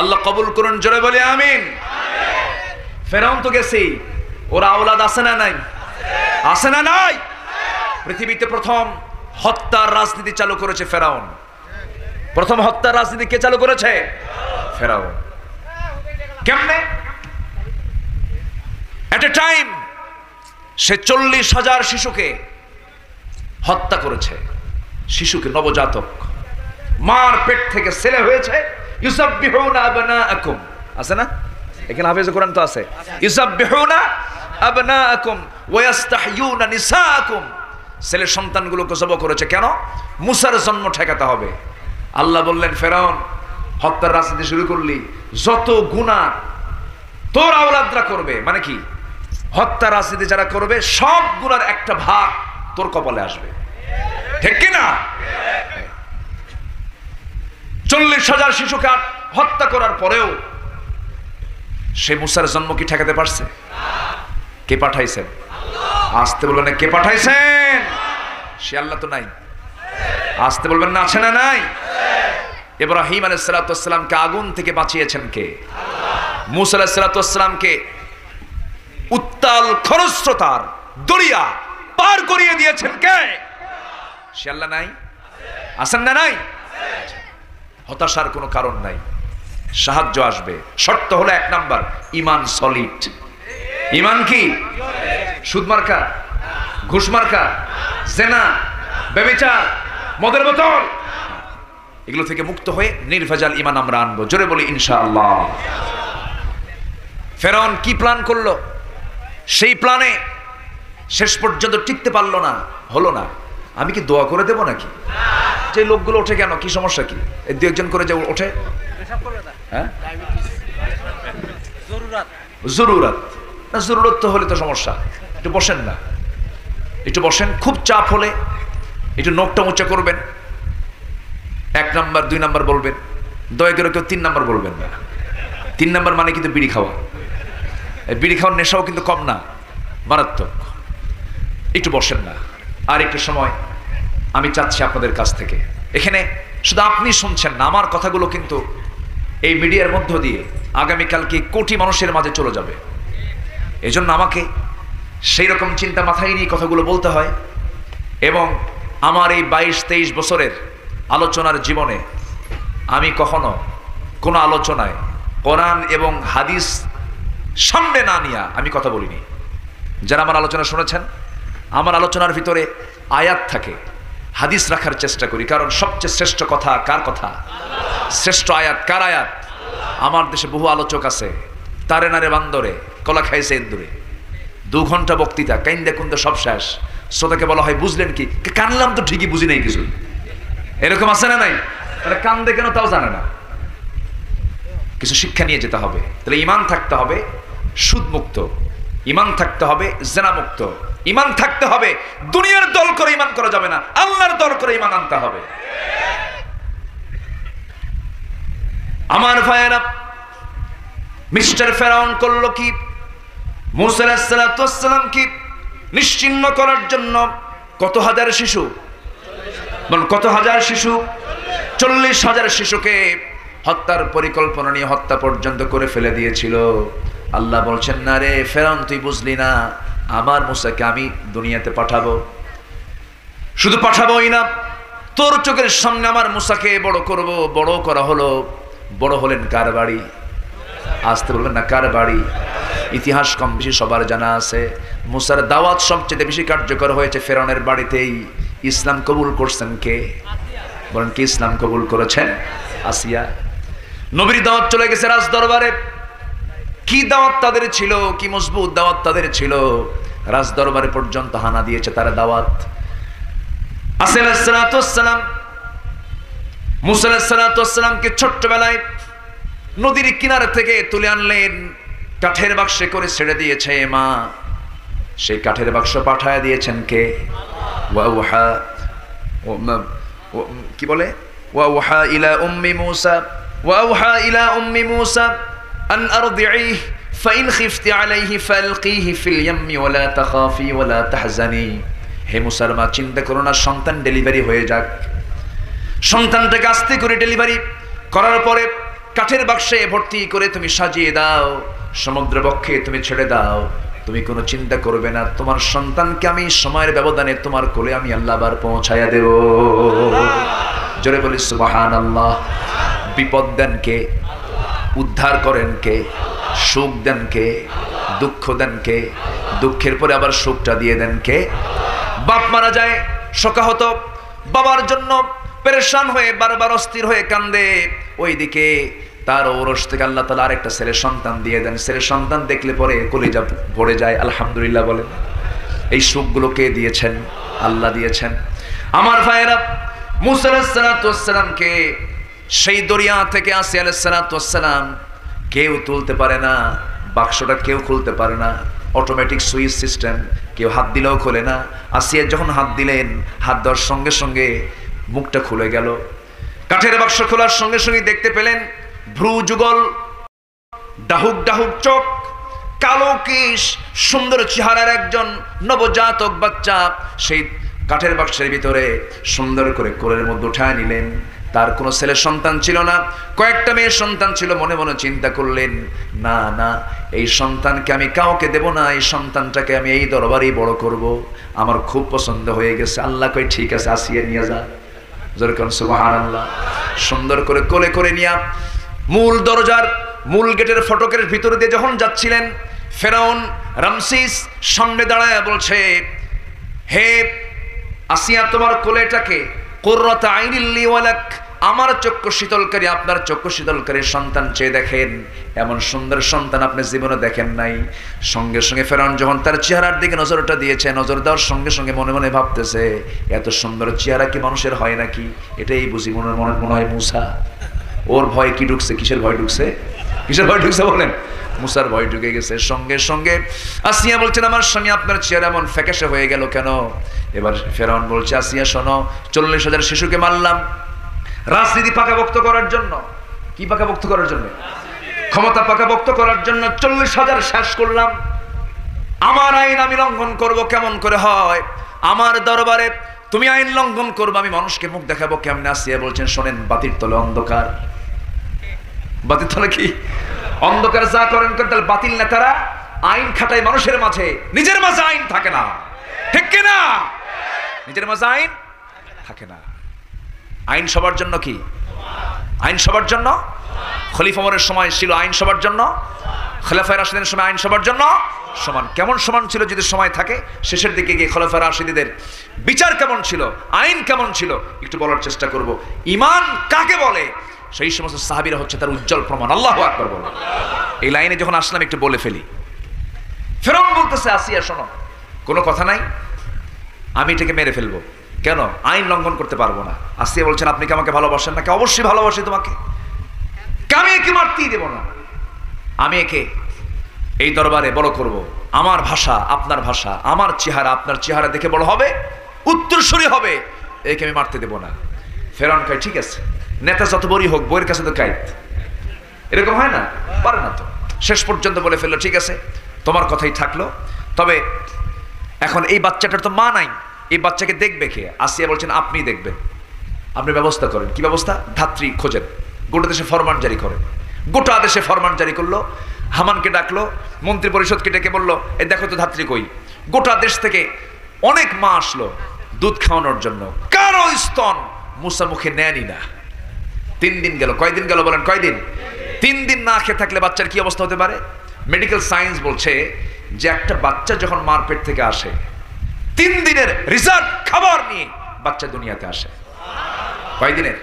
আল্লাহ কবুল করুন, জোরে বলি আমিন। ফেরাউন তো গেছে, ওরা আওলাদ আছে না নাই? আছে না নাই? পৃথিবীতে প্রথম হত্যার রাজনীতি চালু করেছে ফেরাউন। প্রথম হত্যার রাজনীতি কে চালু করেছে? ফেরাউন। কেমনে? এট এ টাইম সে 40,000 শিশুকে হত্যা করেছে। শিশুকে, নবজাতক, মার পেট থেকে ছেলে হয়েছে। ইউসাব্বিহুনা আবনাআকুম, আছে না? এখানে হাফেজে কোরআন তো আছে। ইউসাব্বিহুনা আবনাআকুম ওয়া ইস্তাহয়ুনা নিসাআকুম। ছেলে সন্তানগুলোকে জব করেছে। কেন? মুসার জন্ম ঠেকাতে হবে। আল্লাহ বললেন, ফেরাউন, হত্যার রাজনীতি শুরু করলি, যত গুনাহ তোর আওলাদরা করবে, মানে কি, হত্যা রাজনীতি যারা করবে, সব গুনার একটা ভাগ তোর কপালে আসবে, ঠিক কিনা? 40,000 শিশুকে হত্যা করার পরেও সে মুসার জন্ম কি ঠেকাতে পারছে? কে পাঠাইছেন? আসতে বলবেন না, কে পাঠাইছেন? সে আল্লাহ তো নাই। আসতে বলবেন না, আছে না নাই? ইব্রাহিম আলাইহিস সালাতু ওয়াস সালামকে আগুন থেকে বাঁচিয়েছেন কে? মুসা আলাইহিস সালাতু ওয়াস সালামকে উত্তাল খরস্রোতার দরিয়া পার করিয়ে দিয়েছেন কে? সে আল্লাহ নাই? আছেন না নাই? হতাশার কোনো কারণ নাই, সাহায্য আসবে। শর্ত হলো 1 নাম্বার, ঈমান সলিড। ঈমান কি? সুদ মার্কা, ঘুষ মার্কা, জেনা, ব্যভিচার, মদের বোতল, এগুলো থেকে মুক্ত হয়ে নির্ভেজাল ঈমান আমরা আনবো। জোরে বলি ইনশাআল্লাহ। ফেরাউন কি প্ল্যান করলো? সেই প্ল্যানে শেষ পর্যন্ত টিকতে পারলো না, হলো না। আমি কি দোয়া করে দেব নাকি? যে লোকগুলো ওঠে কেন, কি সমস্যা কি? এই 2-1 করে যে ওঠে, হ্যাঁ, জরুরত না, জরুরত তো হলে তো সমস্যা। একটু বসেন না, একটু বসেন। খুব চাপ হলে একটু নখটা উঁচা করবেন। 1 নাম্বার 2 নাম্বার বলবেন, দয়া করে কেউ 3 নাম্বার বলবেন না। 3 নাম্বার মানে কিন্তু বিড়ি খাওয়া। বিড়ি খাওয়ার নেশাও কিন্তু কম না, মারাত্মক। একটু বসেন না, আর একটু সময় আমি চাচ্ছি আপনাদের কাছ থেকে, এখানে শুধু আপনি শুনছেন না, আমার কথাগুলো কিন্তু এই মিডিয়ার মধ্য দিয়ে আগামীকালকে কোটি মানুষের মাঝে চলে যাবে। এজন্য আমাকে সেই রকম চিন্তা মাথায় নিয়ে কথাগুলো বলতে হয়। এবং আমার এই 22-23 বছরের আলোচনার জীবনে আমি কখনো কোনো আলোচনায় কোরআন এবং হাদিস সামনে না নিয়ে আমি কথা বলিনি। যারা আমার আলোচনা শুনেছেন, আমার আলোচনার ভিতরে আয়াত থাকে, হাদিস রাখার চেষ্টা করি, কারণ সবচেয়ে শ্রেষ্ঠ কথা কার কথা? শ্রেষ্ঠ আয়াত কার আয়াত? আমার দেশে বহু আলোচক আছে, তারে নারে বান্দরে কলা খাইছে ইন্দুরে, 2 ঘন্টা বক্তৃতা, কাইন্দে কুন্দে সব শেষ। শ্রোতাকে বলা হয় বুঝলেন কি? কানলাম তো ঠিকই, বুঝি নাই কিছু। এরকম আছে না নাই? তাহলে কান্দে কেন তাও জানে না। কিছু শিক্ষা নিয়ে যেতে হবে। তাহলে ইমান থাকতে হবে সুদ মুক্ত, ইমান থাকতে হবে জেনা মুক্ত, ইমান থাকতে হবে দুনিয়ার দল করে ইমান করা যাবে না, আল্লাহর দল করে ইমান আনতে হবে। আমার ভাইয়েরা, মিস্টার ফেরাউন করলো কি? মূসা আলাইহিস সালাম কি নিশ্চিহ্ন করার জন্য কত হাজার শিশু, কত হাজার শিশু, 40,000 শিশুকে হত্যার পরিকল্পনা নিয়ে হত্যা পর্যন্ত করে ফেলে দিয়েছিল। আল্লাহ বলছেন, না রে ফেরাউন, তুই বুঝলি না, আমার মূসাকে আমি দুনিয়াতে পাঠাবো। শুধু পাঠাবোই না, তোর চোখের সামনে আমার মূসাকে বড় করব। বড় করা হলো। বড় হলেন কার বাড়ি? আসতে বলবেন না, কার বাড়ি? ইতিহাস কম বেশি সবার জানা আছে। মূসার দাওয়াত সবচেয়ে বেশি কার্যকর হয়েছে ফেরাউনের বাড়িতেই। ইসলাম কবুল করছেন কে? বলেন, কি ইসলাম কবুল করেছেন? আসিয়া। নবীর দাওয়াত চলে গেছে রাজ দরবারে। কি দাওয়াত তাদের ছিল, কি মজবুত দাওয়াত তাদের ছিল, রাজ দরবারে পর্যন্ত হানা দিয়েছে তারা দাওয়াত। আসিয়া আলাইহিস সালাম মূসা আলাইহিস সালামকে ছোট্টবেলায় নদীর কিনারে থেকে তুলে আনলেন, কাঠের বাক্সে করে ছেড়ে দিয়েছে মা। সেই কাঠের বাক্স পাঠায় দিয়েছেন কে? কি বলে? ওয়াউহা ইলা উম্মি মূসা ওয়াউহা ইলা উম্মি মূসা আন আরদিহি ফাইন খিফতি আলাইহি ফালকিহি ফিল ইয়াম্মি ওয়ালা তাখাফি ওয়ালা তাহজানি। হে মূসার মা, চিন্তা করো না, সন্তান ডেলিভারি হয়ে যাক। সন্তানটাকে আস্তে করে ডেলিভারি করার পরে কাঠের বাক্সে ভর্তি করে তুমি সাজিয়ে দাও, সমুদ্র বক্ষে তুমি ছেড়ে দাও। তুমি কোনো চিন্তা করবে না, তোমার সন্তানকে আমি সময়ের ব্যবধানে তোমার কোলে আমি আল্লাহ আবার পৌঁছায়া দেব। জোরে বলি সুবহানাল্লাহ। বিপদ দেন কে? উদ্ধার করেন কে? সুখ দেন কে? দুঃখ দেন কে? দুঃখের পরে আবার সুখটা দিয়ে দেন কে? বাপ মারা যায়, শোকাহত, বাবার জন্য পেরেশান হয়ে বারবার অস্থির হয়ে কান্দে। ওইদিকে তার ঔরস থেকে আল্লাহ তাআলা আরেকটা ছেলে সন্তান দিয়ে দেন। ছেলে সন্তান দেখলে পরে কলিজা ভরে যায়। আলহামদুলিল্লাহ বলেন। এই সুখগুলো কে দিয়েছেন? আল্লাহ দিয়েছেন। আমার ভাইয়েরা, মূসা আলাইহিস সালামকে সেই দরিয়া থেকে আসিয়া আলাইহিস সালাম কেউ তুলতে পারে না, বাক্সটা কেউ খুলতে পারে না, অটোমেটিক সুইচ সিস্টেম, কেউ হাত দিলেও খোলে না। আসিয়া যখন হাত দিলেন, হাত দেওয়ার সঙ্গে সঙ্গে মুখটা খুলে গেল। কাঠের বাক্স খোলার সঙ্গে সঙ্গে দেখতে পেলেন ভ্রু যুগল, ডাহুক ডাহুক চোখ, কালো কেশ, সুন্দর চেহারার একজন নবজাতক বাচ্চা সেই কাঠের বাক্সের ভিতরে সুন্দর করে কোলের মধ্যে উঠায় নিলেন। তার কোনো ছেলে সন্তান ছিল না, কয়েকটা মেয়ের সন্তান ছিল। মনে মনে চিন্তা করলেন, না না, এই সন্তানকে আমি কাউকে দেব না, এই সন্তানটাকে আমি এই দরবারেই বড় করব। আমার খুব পছন্দ হয়ে গেছে। আল্লাহ কই, ঠিক আছে, আসিয়ে নিয়ে যা। যেরকম সুবহানাল্লাহ। সুন্দর করে কোলে করে নিয়ে মূল দরজার মূল গেটের ফটকের ভিতরে দিয়ে যখন যাচ্ছিলেন, ফেরাউন রামসিস সামনে দাঁড়ায় বলছে, হে আসিয়া, তোমার কোলেটাকে কুররাতা আইনিল লি ওয়া লাক, আমার চক্ষু শীতলকারী, আপনার চক্ষু শীতলকারী সন্তান চেয়ে দেখেন। এমন সুন্দর সন্তান আপনি জীবনে দেখেন নাই। সঙ্গে সঙ্গে ফেরাউন যখন তার চেহারার দিকে নজরটা দিয়েছে, নজর দেওয়ার সঙ্গে সঙ্গে মনে মনে ভাবতেছে, এত সুন্দর চেহারা কি মানুষের হয় নাকি? এটাই বুঝি মনে হয় মূসা। ওর ভয় কি ঢুকছে? কিসের ভয় ঢুকছে? কিসের ভয় ঢুকছে বলেন? মূসার ভয় ঢুকে গেছে। সঙ্গে সঙ্গে আসিয়া বলছেন, আমার স্বামী, আপনার চেহারা এমন ফ্যাকাশে হয়ে গেল কেন? এবার ফেরাউন বলছে, আসিয়া শোনো, 40,000 শিশুকে মারলাম রাজনীতি পাকাপোক্ত করার জন্য। কি পাকাপোক্ত করার জন্য? ক্ষমতা পাকাপোক্ত করার জন্য 40,000 শেষ করলাম। আমার আইন আমি লঙ্ঘন করব কেমন করে হয়? আমার দরবারে তুমি আইন লঙ্ঘন করবে, আমি মানুষকে মুখ দেখাবো কেমনে। আসিয়া বলছেন শোনেন, বাতির তলে অন্ধকার। বাতির তলে কি অন্ধকার? যা করেন করেন। তাহলে বাতিল নেতারা আইন খাটায় মানুষের মাঝে, নিজের মাঝে আইন থাকে না, ঠিক কিনা? নিজের মাঝে আইন থাকে না। আইন সবার জন্য কি? আইন সবার জন্য। খলিফা ওমরের সময় ছিল আইন সবার জন্য, খলিফায়ে রাশিদের সময় আইন সবার জন্য সমান। কেমন সমান ছিল? যদি সময় থাকে শেষের দিকে গিয়ে খলিফায়ে রাশিদের বিচার কেমন ছিল, আইন কেমন ছিল একটু বলার চেষ্টা করব। ঈমান কাকে বলে? সেই সমস্ত সাহাবীরা হচ্ছে তার উজ্জ্বল প্রমাণ। আল্লাহু আকবার বলো। এই লাইনে যখন আসলাম একটু বলে ফেলি। ফেরাউন বলতেছে আসিয়া শোনো, কোনো কথা নাই, আমি এটাকে মেরে ফেলবো। কেন? আইন লঙ্ঘন করতে পারবো না। আসিয়া বলছেন আপনি কি আমাকে ভালোবাসেন নাকি? অবশ্যই ভালোবাসি তোমাকে, আমি একে মারতেই দেব না। আমি একে এই দরবারে বড় করব। আমার ভাষা আপনার ভাষা, আমার চেহারা আপনার চেহারা দেখে বড় হবে, উত্তরসূরি হবে, একে আমি মারতে দেব না। ফেরাউন কয় ঠিক আছে, নেতা যত বড়ই হোক বইয়ের কাছে তো কাইত, এরকম হয় না? পারে না তো। শেষ পর্যন্ত বলে ফেললো ঠিক আছে তোমার কথাই থাকলো, তবে এখন এই বাচ্চাটার তো মা নাই, এই বাচ্চাকে দেখবে কে? আসিয়া বলছেন আপনি দেখবেন, আপনি ব্যবস্থা করেন। কি ব্যবস্থা? ধাত্রী খোঁজেন, গোটা দেশে ফরমান জারি করেন। গোটা দেশে ফরমান জারি করলো, হামানকে ডাকলো, মন্ত্রী পরিষদকে ডেকে বললো এই দেখো তো ধাত্রী কই। গোটা দেশ থেকে অনেক মা আসলো দুধ খাওয়ানোর জন্য, কারো স্তন মুসা মুখে নেয়নি না। 3 দিন গেল। কয়দিন গেল বলেন? কয়দিন? 3 দিন না খেয়ে থাকলে বাচ্চার কি অবস্থা হতে পারে? মেডিকেল সায়েন্স বলছে যে একটা বাচ্চা যখন মার পেট থেকে আসে 3 দিনের রিজার্ভ খাবার নিয়ে বাচ্চা দুনিয়াতে আসে। কয়দিনের?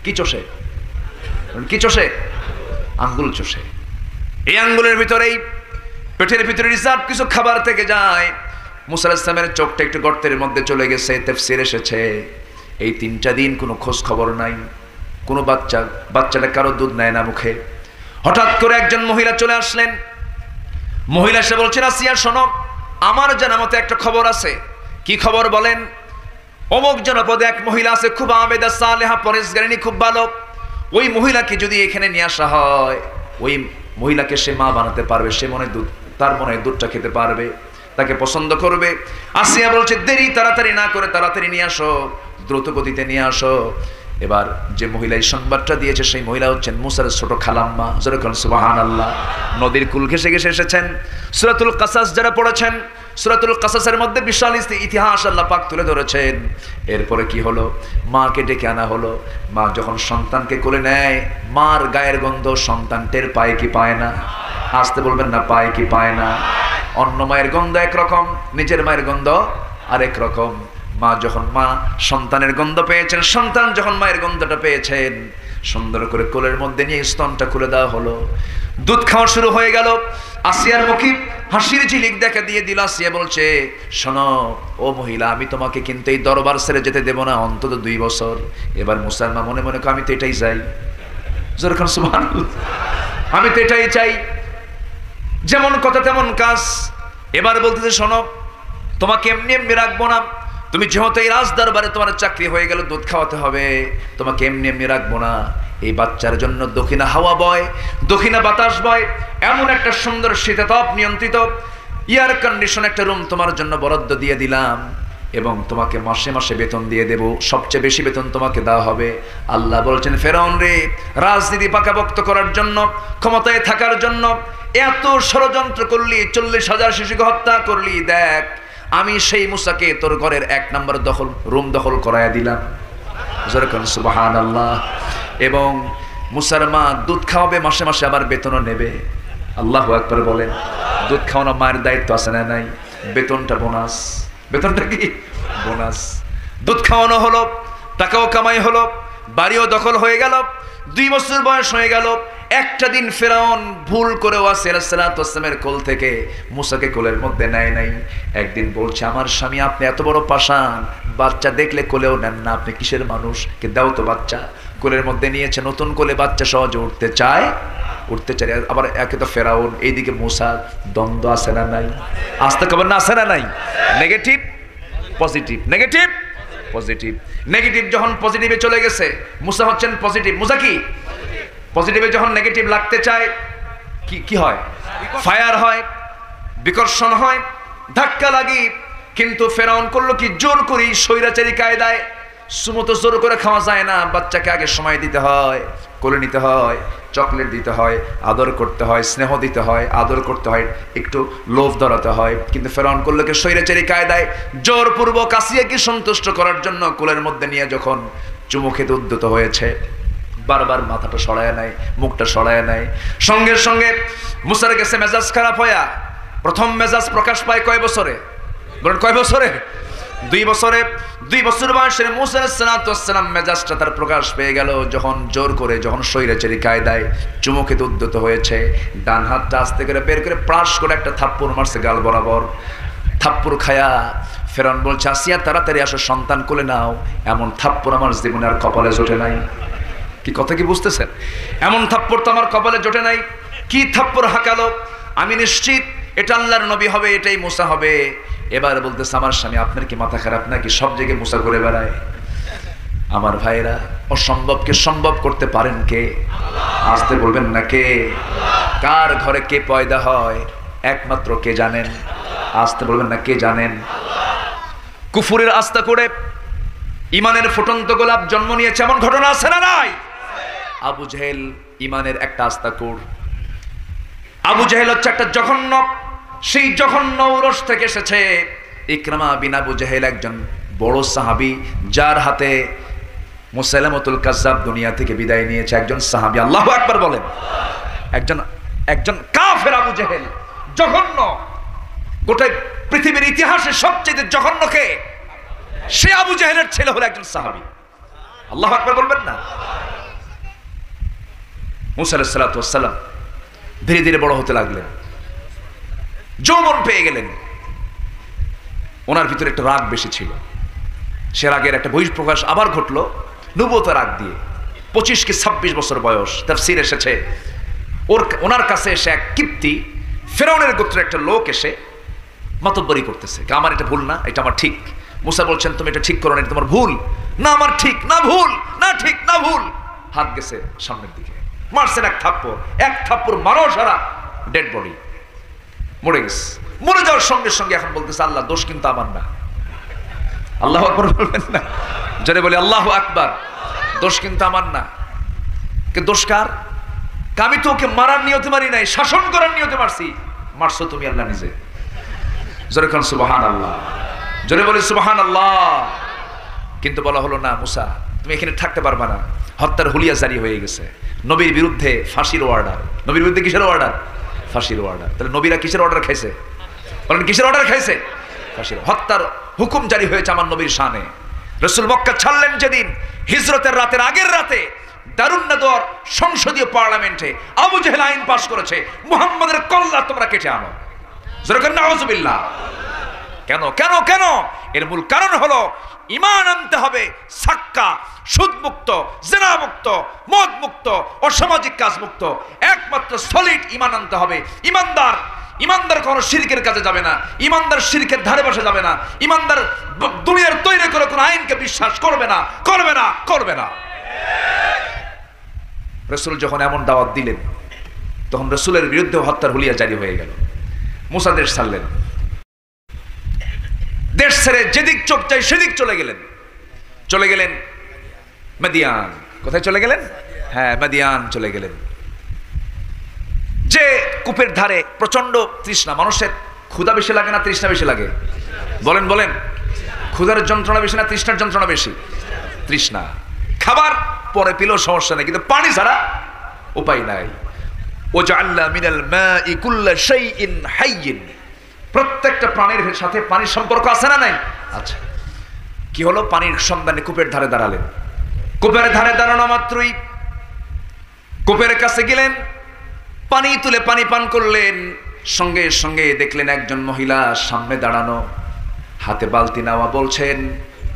কি চষে? কি চষে? আঙ্গুল চষে। এই আঙ্গুলের ভিতরেই পেটের ভিতরে রিজার্ভ কিছু খাবার থেকে যায়। মুসা আলাইহিস সালামের চোখটা একটু গর্তের মধ্যে চলে গেছে। তাফসীর এসেছে এই 3টা দিন কোনো খোঁজ খবর নাই, কোনো বাচ্চাটা কারো দুধ নেয় না মুখে। হঠাৎ করে একজন মহিলা চলে আসলেন। মহিলা এসে বলছেন আসিয়া শোনো, আমার জানা মতে একটা খবর আছে। কি খবর বলেন? অমুক জনপদে এক মহিলা আছে, খুব আবেদা সালেহা পরেশগারিনী, খুব ভালো। ওই মহিলাকে যদি এখানে নিয়ে আসা হয়, ওই মহিলাকে সে মা বানাতে পারবে, সে মনে দুধ, তার মনে দুধটা খেতে পারবে, তাকে পছন্দ করবে। আসিয়া বলছে দেরি তাড়াতাড়ি না করে তাড়াতাড়ি নিয়ে আসো, দ্রুত গতিতে নিয়ে আসো। এবার যে মহিলা এই সংবাদটা দিয়েছে সেই মহিলা হচ্ছেন মুসার ছোট খালাম্মা। যেরকম সুবহানাল্লাহ। নদীর কুল ঘেঁষে ঘেঁষে এসেছেন। সূরাতুল কাসাস যারা পড়েছেন, সূরাতুল কাসাসের মধ্যে বিশাল ইতিহাস আল্লাহ পাক তুলে ধরেছেন। এরপরে কি হলো? মাকে ডেকে আনা হলো। মা যখন সন্তানকে কোলে নেয়, মার গায়ের গন্ধ সন্তান টের পায় কি পায় না? আসতে বলবেন না, পায় কি পায় না? অন্য মায়ের গন্ধ একরকম, নিজের মায়ের গন্ধ আরেক রকম। মা যখন সন্তানের গন্ধ পেয়েছেন, সন্তান যখন মায়ের গন্ধটা পেয়েছেন, সুন্দর করে কোলের মধ্যে নিয়ে স্তনটা খুলে দেওয়া হলো। দুধ খাওয়া শুরু হয়ে গেল। আসিয়ার মুখে হাসির ঝিলিক দেখা দিয়ে দিল। আসিয়া বলছে শোনো ও মহিলা, আমি তোমাকে কিন্তু এই দরবার ছেড়ে যেতে দেব না অন্তত 2 বছর। এবার মুসার মা মনে মনে আমি তো এটাই চাই। যেরকম সুবহানাল্লাহ, আমি তো এটাই চাই। যেমন কথা তেমন কাজ। এবার বলতেছে শোনো, তোমাকে এমনি এমনি রাখবো না, তুমি যেহেতু এই রাজ দরবারে তোমার চাকরি হয়ে গেল, দুধ খাওয়াতে হবে, তোমাকে এমনি এমনি রাখবো না। এই বাচ্চার জন্য দক্ষিণা হাওয়া বয়, দক্ষিণা বাতাস বয়, এমন একটা সুন্দর শীতাতপ নিয়ন্ত্রিত এয়ার কন্ডিশন একটা রুম তোমার জন্য বরাদ্দ দিয়ে দিলাম, এবং তোমাকে মাসে মাসে বেতন দিয়ে দেব, সবচেয়ে বেশি বেতন তোমাকে দেওয়া হবে। আল্লাহ বলছেন ফেরাউন রে, রাজনীতি পাকাপোক্ত করার জন্য, ক্ষমতায় থাকার জন্য এত ষড়যন্ত্র করলি, 40,000 শিশুকে হত্যা করলি, দেখ আমি সেই মুসাকে তোর ঘরের 1 নম্বর রুম দখল করায়া দিলাম। সুবহানাল্লাহ। এবং মুসার মা দুধ খাওয়াবে, মাসে মাসে আবার বেতনও নেবে। আল্লাহু আকবার বলেন। দুধ খাওয়ানো মায়ের দায়িত্ব আছে না নাই? বেতনটা বোনাস। বেতনটা কি? বোনাস। দুধ খাওয়ানো হলো, টাকাও কামাই হলো, বাড়িও দখল হয়ে গেল। 2 বছর বয়স হয়ে গেল। একটা দিন ফেরাউন ভুল করে ওয়াসি আলাইহিস সালাতু ওয়াস সালামের কোল থেকে মুসাকে কোলের মধ্যে নেয় নাই। একদিন বলছে আমার স্বামী আপনি এত বড় পাষাণ, বাচ্চা দেখলে কোলেও নেন না, আপনি কিসের মানুষ? কে দাও তো বাচ্চা। কোলের মধ্যে নিয়েছে, নতুন কোলে বাচ্চা সহজে উঠতে চায়। আবার একে তো ফেরাউন, এইদিকে মুসা, দ্বন্দ্ব আছে না নাই? আসতে খবর না, আছে না নাই? Negative positive, negative positive. Negative যখন পজিটিভে চলে গেছে, মুসা হচ্ছেন পজিটিভ। মুসা কি? পজিটিভে যখন নেগেটিভ লাগতে চায় কি হয়? ফায়ার হয়, বিকর্ষণ হয়, ধাক্কা লাগি। কিন্তু ফেরাউন করলো কি, জোর করি স্বৈরাচারী কায়দায়। সুমো তো জোর করে খাওয়া যায় না, বাচ্চাকে আগে সময় দিতে হয়, কোলে নিতে হয়, চকলেট দিতে হয়, আদর করতে হয়, স্নেহ দিতে হয়, আদর করতে হয়, একটু লোভ ধরাতে হয়। কিন্তু ফেরাউন করলো কি স্বৈরাচারী কায়দায় জোরপূর্বক আসিয়াকে সন্তুষ্ট করার জন্য কোলের মধ্যে নিয়ে যখন চুমু খেতে উদ্যত হয়েছে, বারবার মাথাটা সরায় নেয়, মুখটা সরায় নেয়। সঙ্গে সঙ্গে মুসার কাছে মেজাজ খারাপ হইয়া, প্রথম মেজাজ প্রকাশ পায় কয় বছরে? বলেন কয় বছরে? 2 বছরে। 2 বছর বয়সের মুসা আলাইহিস সালাম মেজাজটা তার প্রকাশ পেয়ে গেল যখন জোর করে, যখন স্বৈরাচারী কায়দায় চুমু খেতে উদ্যত হয়েছে। ডান হাতটা আস্তে করে বের করে প্রাস করে একটা থাপ্পড় মারছে গাল বরাবর। থাপ্পড় খায়া ফেরাউন বলছে, আসিয়া তাড়াতাড়ি আসো, সন্তান কোলে নাও। এমন থাপ্পড় আমার জীবনে আর কপালে জোটে নাই। কি কথা কি বুঝতেছেন? এমন থাপ্পড় তো আমার কপালে জোটে নাই। কি থাপ্পড় হাঁকালো! আমি নিশ্চিত এটা আল্লাহর নবী হবে, এটাই মুসা হবে। এবার বলতেছে, আমার স্বামী আপনার কি মাথা খারাপ নাকি? সব জায়গায় মুসা করে বেড়ায়। আমার ভাইরা, অসম্ভবকে সম্ভব করতে পারেন কে? আসতে বলবেন না কে? কার ঘরে কে পয়দা হয় একমাত্র কে জানেন? আসতে বলবেন না কে জানেন? কুফুরের আস্থা করে ইমানের ফুটন্ত গোলাপ জন্ম নিয়েছে, এমন ঘটনা আছে না নাই? আবু জেহেল ইমানের একটা আস্থা কোর। আবু জেহেল হচ্ছে একটা জঘন্য, সেই জঘন্য ঔরস থেকে এসেছে। ইকরামা বিন আবু জেহেল একজন বড় সাহাবী, যার হাতে মুসাইলামাতুল কাজ্জাব দুনিয়া থেকে বিদায় নিয়েছে। একজন সাহাবী, আল্লাহু আকবার বলেন। একজন কাফের আবু জেহেল, জঘন্য। গোটা পৃথিবীর ইতিহাসে সবচেয়ে জঘন্য কে? সে আবু জেহেলের ছেলে হলো একজন সাহাবী। আল্লাহু আকবার বলবেন না? মুসা আলাইহিস সালাতু ওয়াস সালাম ধীরে ধীরে বড় হতে লাগলেন, যৌবন পেয়ে গেলেন। ওনার ভিতরে একটা রাগ বেশি ছিল। সে রাগের একটা বহিঃপ্রকাশ আবার ঘটলো নবুয়তের রাগ দিয়ে। 25 কি 26 বছর বয়স। তাফসীর এসেছে ওনার কাছে এসে এক কিপ্তি ফেরাউনের গোত্রের একটা লোক এসে মাতব্বরি করতেছে, আমার এটা ভুল না, এটা আমার ঠিক। মুসা বলছেন, তুমি এটা ঠিক করো না, এটা তোমার ভুল। না আমার ঠিক, না ভুল, না ঠিক, না ভুল। হাত গেছে সামনের দিকে, মারছেন এক থাপ্পড় মারো, সারা ডেড বডি মরে গেছে। মরে যাওয়ার সঙ্গে সঙ্গে এখন বলতেছে, আল্লাহ দোষ কিন্তু আমার না। আল্লাহু আকবার বলবেন না? যারা বলে আল্লাহু আকবার, দোষ কিন্তু আমার না। কে দোষ কার? আমি তো ওকে মারার নিয়তে মারি নাই, শাসন করার নিয়তে মারছি। মারছো তুমি আল্লাহ নিজে। জোরে কোন সুবহানাল্লাহ, জোরে বলে সুবহানাল্লাহ। কিন্তু বলা হলো না, মুসা তুমি এখানে থাকতে পারবা না, হত্যার হুলিয়া জারি হয়ে গেছে। নবীর বিরুদ্ধে ফাঁসির অর্ডার। নবীর বিরুদ্ধে কিসের অর্ডার? ফাঁসির অর্ডার। তাহলে নবীরা কিসের অর্ডার খাইছে? বলেন কিসের অর্ডার খাইছে? ফাঁসির। হত্যার হুকুম জারি হয়েছে আমার নবীর শানে। রাসূল মক্কা ছাড়লেন যেদিন, হিজরতের রাতের আগের রাতে দারুন নাদওয়ার সংসদীয় পার্লামেন্টে আবু জেহেল আইন পাশ করেছে, মুহাম্মাদের কল্লা তোমরা কেটে আনো। জোরে করে নাউযুবিল্লাহ। কেন কেন কেন? এর মূল কারণ হলো ঈমান আনতে হবে সাক্কা, সুদ মুক্ত, জিনা মুক্ত, মদ মুক্ত, অসামাজিক কাজ মুক্ত। একমাত্র সলিড ঈমান আনতে হবে। ইমানদার কোনো শিরকের কাজে যাবে না, ইমানদার শিরকের ধারে বসে যাবে না, ইমানদার দুনিয়ার তৈরি করে কোনো আইনকে বিশ্বাস করবে না, করবে না, করবে না। রাসূল যখন এমন দাওয়াত দিলেন, তখন রাসূলের বিরুদ্ধে হত্যার হুলিয়া জারি হয়ে গেল। মুসা দেশ ছাড়লেন, দেশ ছেড়ে যেদিক চোখ চাই সেদিক চলে গেলেন মাদিয়ান। কোথায় চলে গেলেন? হ্যাঁ, মাদিয়ান চলে গেলেন। যে কূপের ধারে প্রচন্ড তৃষ্ণা। মানুষের ক্ষুধা বেশি লাগে না তৃষ্ণা বেশি লাগে? বলেন বলেন। ক্ষুধার যন্ত্রণা বেশি না তৃষ্ণার যন্ত্রণা বেশি? তৃষ্ণা। খাবার পরে পেলেও সমস্যা নেই, কিন্তু পানি ছাড়া উপায় নাই। ওয়াজআলনা মিনাল মাই কুল্লা শাইইন হাইয়িন। প্রত্যেকটা প্রাণীর সাথে পানির সম্পর্ক আছে না নাই? আচ্ছা, কি হলো? পানির সন্ধানে কূপের ধারে দাঁড়ালেন। কূপের ধারে দাঁড়ানো মাত্রই কূপের কাছে গেলেন, পানি তুলে পানি পান করলেন। সঙ্গে সঙ্গে দেখলেন একজন মহিলা সামনে দাঁড়ানো, হাতে বালতি নেওয়া। বলছেন,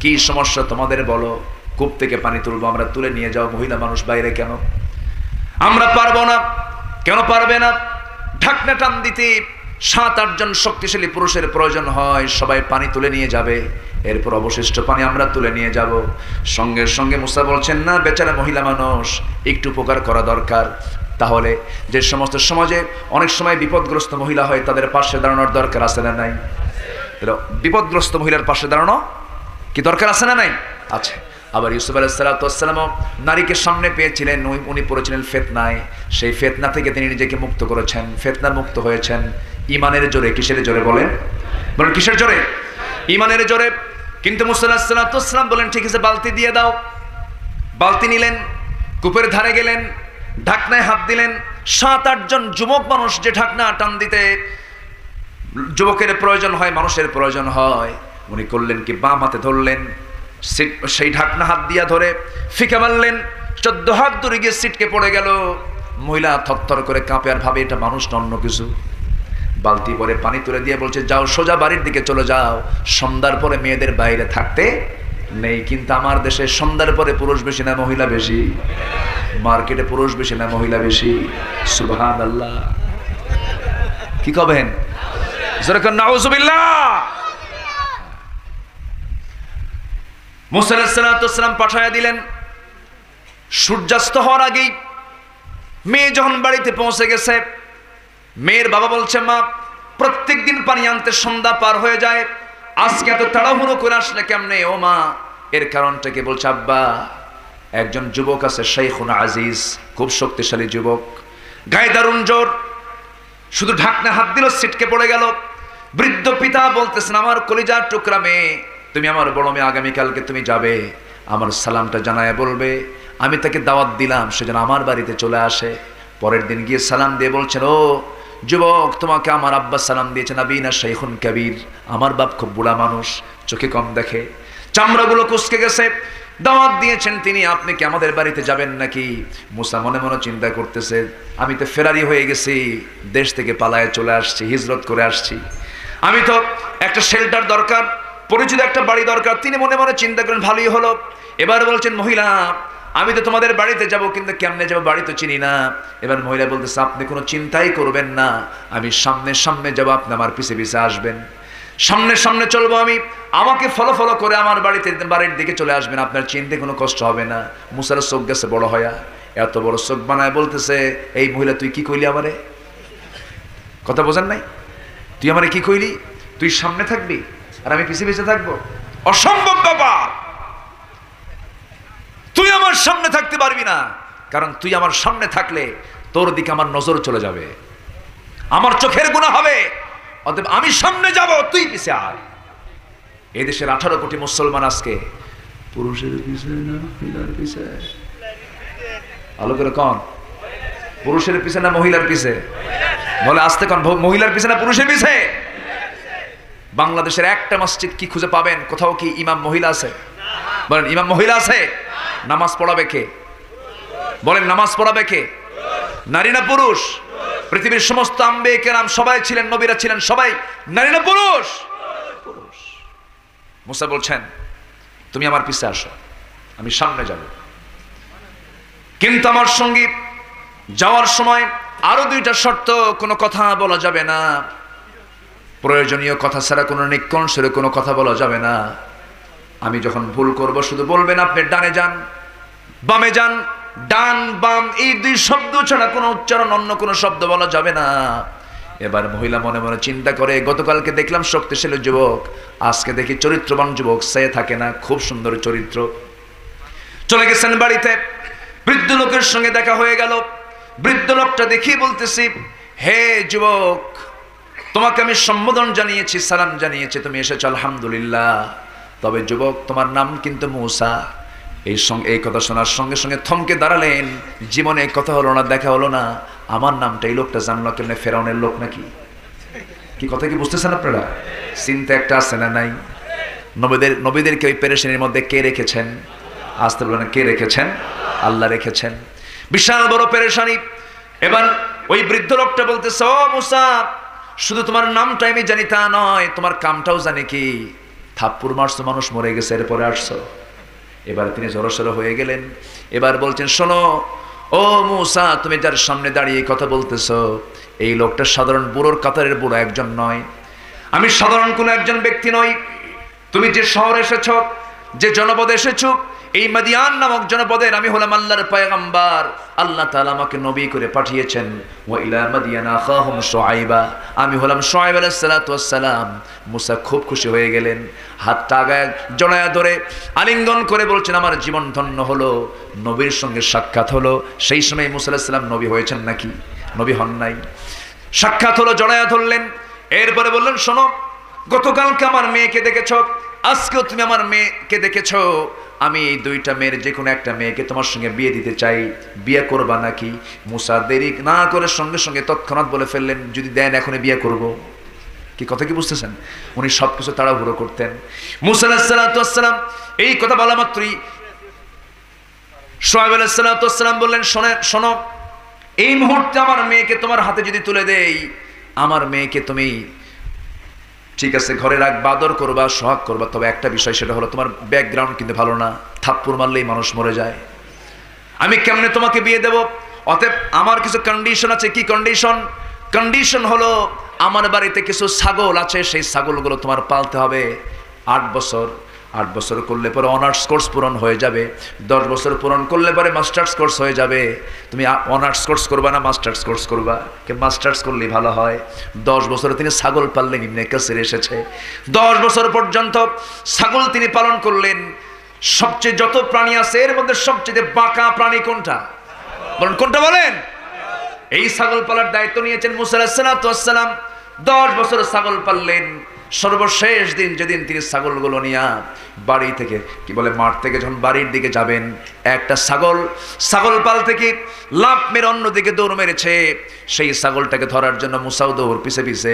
কি সমস্যা তোমাদের বলো, কূপ থেকে পানি তুলবো, আমরা তুলে নিয়ে যাও। মহিলা মানুষ বাইরে কেন? আমরা পারবো না। কেন পারবে না? ঢাকনা টান দিতে 7-8 জন শক্তিশালী পুরুষের প্রয়োজন হয়, সবাই পানি তুলে নিয়ে যাবে, এরপর অবশিষ্ট পানি আমরা তুলে নিয়ে যাব। সঙ্গে সঙ্গে মুসা বলছেন, না, বেচারা মহিলা মানুষ, একটু উপকার করা দরকার। তাহলে যে সমস্ত সমাজে অনেক সময় বিপদগ্রস্ত মহিলা হয়, তাদের পাশে দাঁড়ানোর দরকার আছে না নাই? বিপদগ্রস্ত মহিলার পাশে দাঁড়ানো কি দরকার আছে না নাই? আছে। আবার ইউসুফ আলাইহিস সালাম নারীকে সামনে পেয়েছিলেন, উনি পড়েছিলেন ফিতনায়, সেই ফিতনা থেকে তিনি নিজেকে মুক্ত করেছেন, ফিতনার মুক্ত হয়েছেন ঈমানের জোরে। কিসের জোরে বলেন? বলেন কিসের জোরে? ঈমানের জোরে। কিন্তু মুসা আলাইহিস সালাম বলেন ঠিক আছে বালতি দিয়ে দাও। বালতি নিলেন, কূপের ধারে গেলেন, ঢাকনায় হাত দিলেন। 7-8 জন যুবক মানুষ যে ঢাকনা টান দিতে যুবকের প্রয়োজন হয়, মানুষের প্রয়োজন হয়, উনি করলেন কি বাম হাতে ধরলেন, সেই ঢাকনা হাত দিয়া ধরে ফিকে মারলেন, 14 হাত দূরে গিয়ে ছিটকে পড়ে গেল। মহিলা থরথর করে কাঁপে আর ভাবে এটা মানুষ না অন্য কিছু। বালতি পরে পানি তুলে দিয়ে বলছে যাও সোজা বাড়ির দিকে চলে যাও, সন্ধ্যার পরে মেয়েদের বাইরে থাকতে নেই। কিন্তু আমার দেশে সন্ধ্যার পরে পুরুষ বেশি না মহিলা বেশি? মার্কেটে পুরুষ বেশি না মহিলা বেশি? সুবহানাল্লাহ। কি কবেন? জোরে কোন নাউজুবিল্লাহ। মুসা আলাইহিস সালাম পাঠায়া দিলেন। সূর্যাস্ত হওয়ার আগেই মেয়ে যখন বাড়িতে পৌঁছে গেছে, মেয়ের বাবা বলছে মা প্রত্যেক দিন পানি আনতে সন্ধ্যা পার হয়ে যায়, আজকে এত তাড়াহুড়ো করে আসলে কেমনে? ও মা এর কারণটা কি? বলছে আব্বা একজন যুবক আছে শাইখুন আজিজ, খুব শক্তিশালী যুবক, গায়ে দারুণ জোর, শুধু ঢাকনা হাত দিল ছিটকে পড়ে গেল। বৃদ্ধ পিতা বলতেছেন আমার কলিজার টুকরা মেয়ে, তুমি আমার বড় মেয়ে, আগামীকালকে তুমি যাবে, আমার সালামটা জানায় বলবে আমি তাকে দাওয়াত দিলাম সে যেন আমার বাড়িতে চলে আসে। পরের দিন গিয়ে সালাম দিয়ে বলছেন ও যুবক তোমাকে আমার আব্বা সালাম দিয়েছেন, আবিনা শাইখুন কাবীর, আমার বাপ খুব বুড়া মানুষ, চোখে কম দেখে, চামড়াগুলো কুঁচকে গেছে, দাওয়াত দিয়েছেন তিনি, আপনি কি আমাদের বাড়িতে যাবেন নাকি? মুসা মনে মনে চিন্তা করতেছে আমি তো ফেরারি হয়ে গেছি, দেশ থেকে পালায়ে চলে আসছি, হিজরত করে আসছি, আমি তো একটা শেল্টার দরকার, পরিচিত একটা বাড়ি দরকার। তিনি মনে মনে চিন্তা করেন ভালোই হলো। এবার বলছেন মহিলা আমি তো তোমাদের বাড়িতে যাব, কিন্তু কেমনে যাব, বাড়ি তো চিনি না। এবার মহিলা বলতেছে আপনি কোনো চিন্তাই করবেন না, আমি সামনে সামনে যাব, আপনি আমার পিছে পিছে আসবেন, সামনে সামনে চলবো আমি, আমাকে ফলো করে আমার বাড়ির দিকে চলে আসবেন, আপনার চিনতে কোনো কষ্ট হবে না। মুসার চোখ গেছে বড় হয়া, এত বড় চোখ বানায় বলতেছে এই মহিলা তুই কি কইলি আমারে? কথা বোঝেন নাই? তুই আমারে কি কইলি? তুই সামনে থাকবি আর আমি পিছে পিছে থাকবো? অসম্ভব ব্যাপার, তুই আমার সামনে থাকতে পারবি না, কারণ তুই আমার সামনে থাকলে তোর দিকে আমার নজর চলে যাবে, আমার চোখের গুনাহ হবে, অতএব আমি সামনে যাব, তুই পিছে আয়। এই দেশের 18 কোটি মুসলমান আজকে পুরুষের পিছে না মহিলার পিছে? ভালো করে কন, পুরুষের পিছে না মহিলার পিছে? বলে আসতে কন, মহিলার পিছে না পুরুষের পিছে? বাংলাদেশের একটা মসজিদ কি খুঁজে পাবেন কোথাও কি ইমাম মহিলা আছে? বলেন ইমাম মহিলা আছে? নামাজ পড়াবে কে? বলেন নামাজ পড়াবে কে? নারী না পুরুষ? পৃথিবীর সমস্ত আম্বিয়া কেরাম সবাই ছিলেন, নবীরা ছিলেন, সবাই নারী না পুরুষ? পুরুষ। মুসা বলছেন তুমি আমার পিছে আসো, আমি সামনে যাব, কিন্তু আমার সঙ্গে যাওয়ার সময় আরো 2টা শর্ত, কোনো কথা বলা যাবে না, প্রয়োজনীয় কথা ছাড়া কোনো নিক্ষণ সুরে কোনো কথা বলা যাবে না। আমি যখন ভুল করব শুধু বলবেন আপনি ডানে যান, বামে যান, ডান বাম এই 2 শব্দ ছাড়া কোনো উচ্চারণ অন্য কোনো শব্দ বলা যাবে না। এবার মহিলা মনে মনে চিন্তা করে গতকালকে দেখলাম শক্তিশালী যুবক, আজকে দেখি চরিত্রবান যুবক, সে থাকে না, খুব সুন্দর চরিত্র। চলে গেছেন বাড়িতে, বৃদ্ধ লোকের সঙ্গে দেখা হয়ে গেল। বৃদ্ধ লোকটা দেখি বলতেছি হে যুবক, তোমাকে আমি সম্বোধন জানিয়েছি, সালাম জানিয়েছি, তুমি এসেছো আলহামদুলিল্লাহ, তবে যুবক তোমার নাম কিন্তু মুসা। এই কথা শোনার সঙ্গে সঙ্গে থমকে দাঁড়ালেন, জীবনে কথা হলো না, দেখা হলো না, আমার নামটা এই লোকটা জানলো কেমনে? ফেরাউনের লোক নাকি? কি কথা কি বুঝতেছেন আপনারা? চিন্তা একটা আছে না নাই? নবীদেরকে ওই পেরেশানির মধ্যে কে রেখেছেন? আসতে বলেন কে রেখেছেন? আল্লাহ রেখেছেন। বিশাল বড় পেরেশানি। এবার ওই বৃদ্ধ লোকটা বলতেছে ও মুসা, শুধু তোমার নামটা আমি জানি তা নয়, তোমার কামটাও জানি কি? থাপ্পড় মারছো, মানুষ মরে গেছে, এরপরে আসছো। এবার তিনি জড়সড় হয়ে গেলেন। এবার বলছেন শোনো ও মুসা, তুমি যার সামনে দাঁড়িয়ে কথা বলতেছো এই লোকটা সাধারণ বুড়োর কাতারের বুড়ো একজন নয়, আমি সাধারণ কোনো একজন ব্যক্তি নই। তুমি যে শহরে এসেছো, যে জনপদে এসেছো, এই মাদিয়ান নামক জনপদের আমি হলাম আল্লাহর পয়গম্বর, আল্লাহ তাআলা আমাকে নবী করে পাঠিয়েছেন। ওয়া ইলা মাদিয়ানা আখাহুম শুআইবা, আমি হলাম শুআইব আলাইহিস সালাতু ওয়াস সালাম। মুসা খুব খুশি হয়ে গেলেন, হাতটা আগায় জড়ায়া ধরে আলিঙ্গন করে বলছেন আমার জীবন ধন্য হলো, নবীর সঙ্গে সাক্ষাৎ হলো। সেই সময় মুসা আলাইহিস সালাম নবী হয়েছেন নাকি? নবী হন নাই। সাক্ষাৎ হলো, জড়ায়া ধরলেন। এরপরে বললেন শোনো, গতকালকে আমার মেয়েকে দেখেছ, আজকেও তুমি আমার মেয়েকে দেখেছ, আমি এই দুইটা মেয়ের যে কোনো একটা মেয়েকে তোমার সঙ্গে বিয়ে দিতে চাই, বিয়ে করবা নাকি? মুসা দেরি না করে সঙ্গে সঙ্গে তৎক্ষণাৎ বলে ফেললেন, যদি দেন এখনই বিয়ে করব। কি কথা কি বুঝতেছেন? উনি সবকিছু তাড়াহুড়ো করতেন। মুসা আলাইহিস সালাতু ওয়াস সালাম এই কথা বলা মাত্রই শুআইব আলাইহিস সালাতু ওয়াস সালাম বললেন, শোনো, এই মুহূর্তে আমার মেয়েকে তোমার হাতে যদি তুলে দেই, আমার মেয়েকে তুমি ঠিক আছে ঘরে রাখবা, আদর করবা, সোহাগ করবা, তবে একটা বিষয়, সেটা হলো তোমার ব্যাকগ্রাউন্ড কিন্তু ভালো না, থাপ্পড় মারলেই মানুষ মরে যায়। আমি কেমনে তোমাকে বিয়ে দেব? অতএব আমার কিছু কন্ডিশন আছে। কি কন্ডিশন? কন্ডিশন হলো আমার বাড়িতে কিছু ছাগল আছে, সেই ছাগলগুলো তোমার পালতে হবে 8 বছর। 8 বছর করলে পরে অনার্স কোর্স পূরণ হয়ে যাবে, 10 বছর পূরণ করলে পরে মাস্টার্স কোর্স হয়ে যাবে। তুমি অনার্স কোর্স করবা না মাস্টার্স কোর্স করবা? কে মাস্টার্স করলেই ভালো হয়। 10 বছরে তিনি ছাগল পাললেন, ইবনে কাসির এসেছে 10 বছর পর্যন্ত ছাগল তিনি পালন করলেন। সবচেয়ে যত প্রাণী আছে এর মধ্যে সবচেয়ে বাঁকা প্রাণী কোনটা? বলেন কোনটা বলেন? এই ছাগল পালার দায়িত্ব নিয়েছেন মুসা আলাইহিস সালাতু ওয়াস সালাম। 10 বছর ছাগল পাললেন। সর্বশেষ দিন যেদিন তিনি ছাগলগুলো নিয়ে বাড়ি থেকে কি বলে মাঠ থেকে যখন বাড়ির দিকে যাবেন, একটা ছাগল পাল থেকে লাফ মেরে অন্যদিকে দৌড় মেরেছে। সেই ছাগলটাকে ধরার জন্য মুসাও দৌড় পিছে পিছে।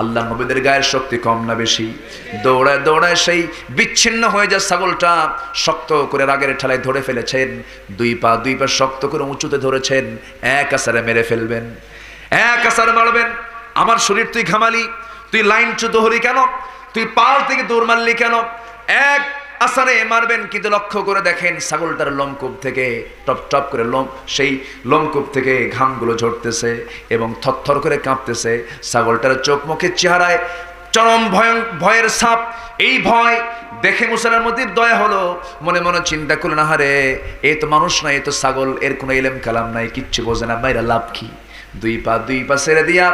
আল্লাহ নবীদের গায়ের শক্তি কম না বেশি? দৌড়ায় দৌড়ায় সেই বিচ্ছিন্ন হয়ে যায় ছাগলটা শক্ত করে রাগের ঠেলায় ধরে ফেলেছেন। দুই পা শক্ত করে উঁচুতে ধরেছেন, এক আছাড়ে মেরে ফেলবেন, এক আছাড়ে মারবেন। আমার শরীর তুই ঘামালি, তুই লাইন চুতো হলি কেন? তুই পাল থেকে দৌড় মারলি কেন? এক আছাড়ে মারবেন। কিন্তু লক্ষ্য করে দেখেন ছাগলটার লোমকূপ থেকে টপ টপ করে সেই লোমকূপ থেকে ঘামগুলো ঝরতেছে এবং থরথর করে কাঁপতেছে। ছাগলটার চোখ মুখের চেহারায় চরম ভয়ের ছাপ। এই ভয় দেখে মুসার মধ্যে দয়া হলো, মনে মনে চিন্তা করলেন, আহারে এ তো মানুষ না, এ তো ছাগল, এর কোনো ইলম কালাম নাই, কিচ্ছু বোঝে না, মাইরা লাভ কি? দুই পা ছেড়ে দিয়া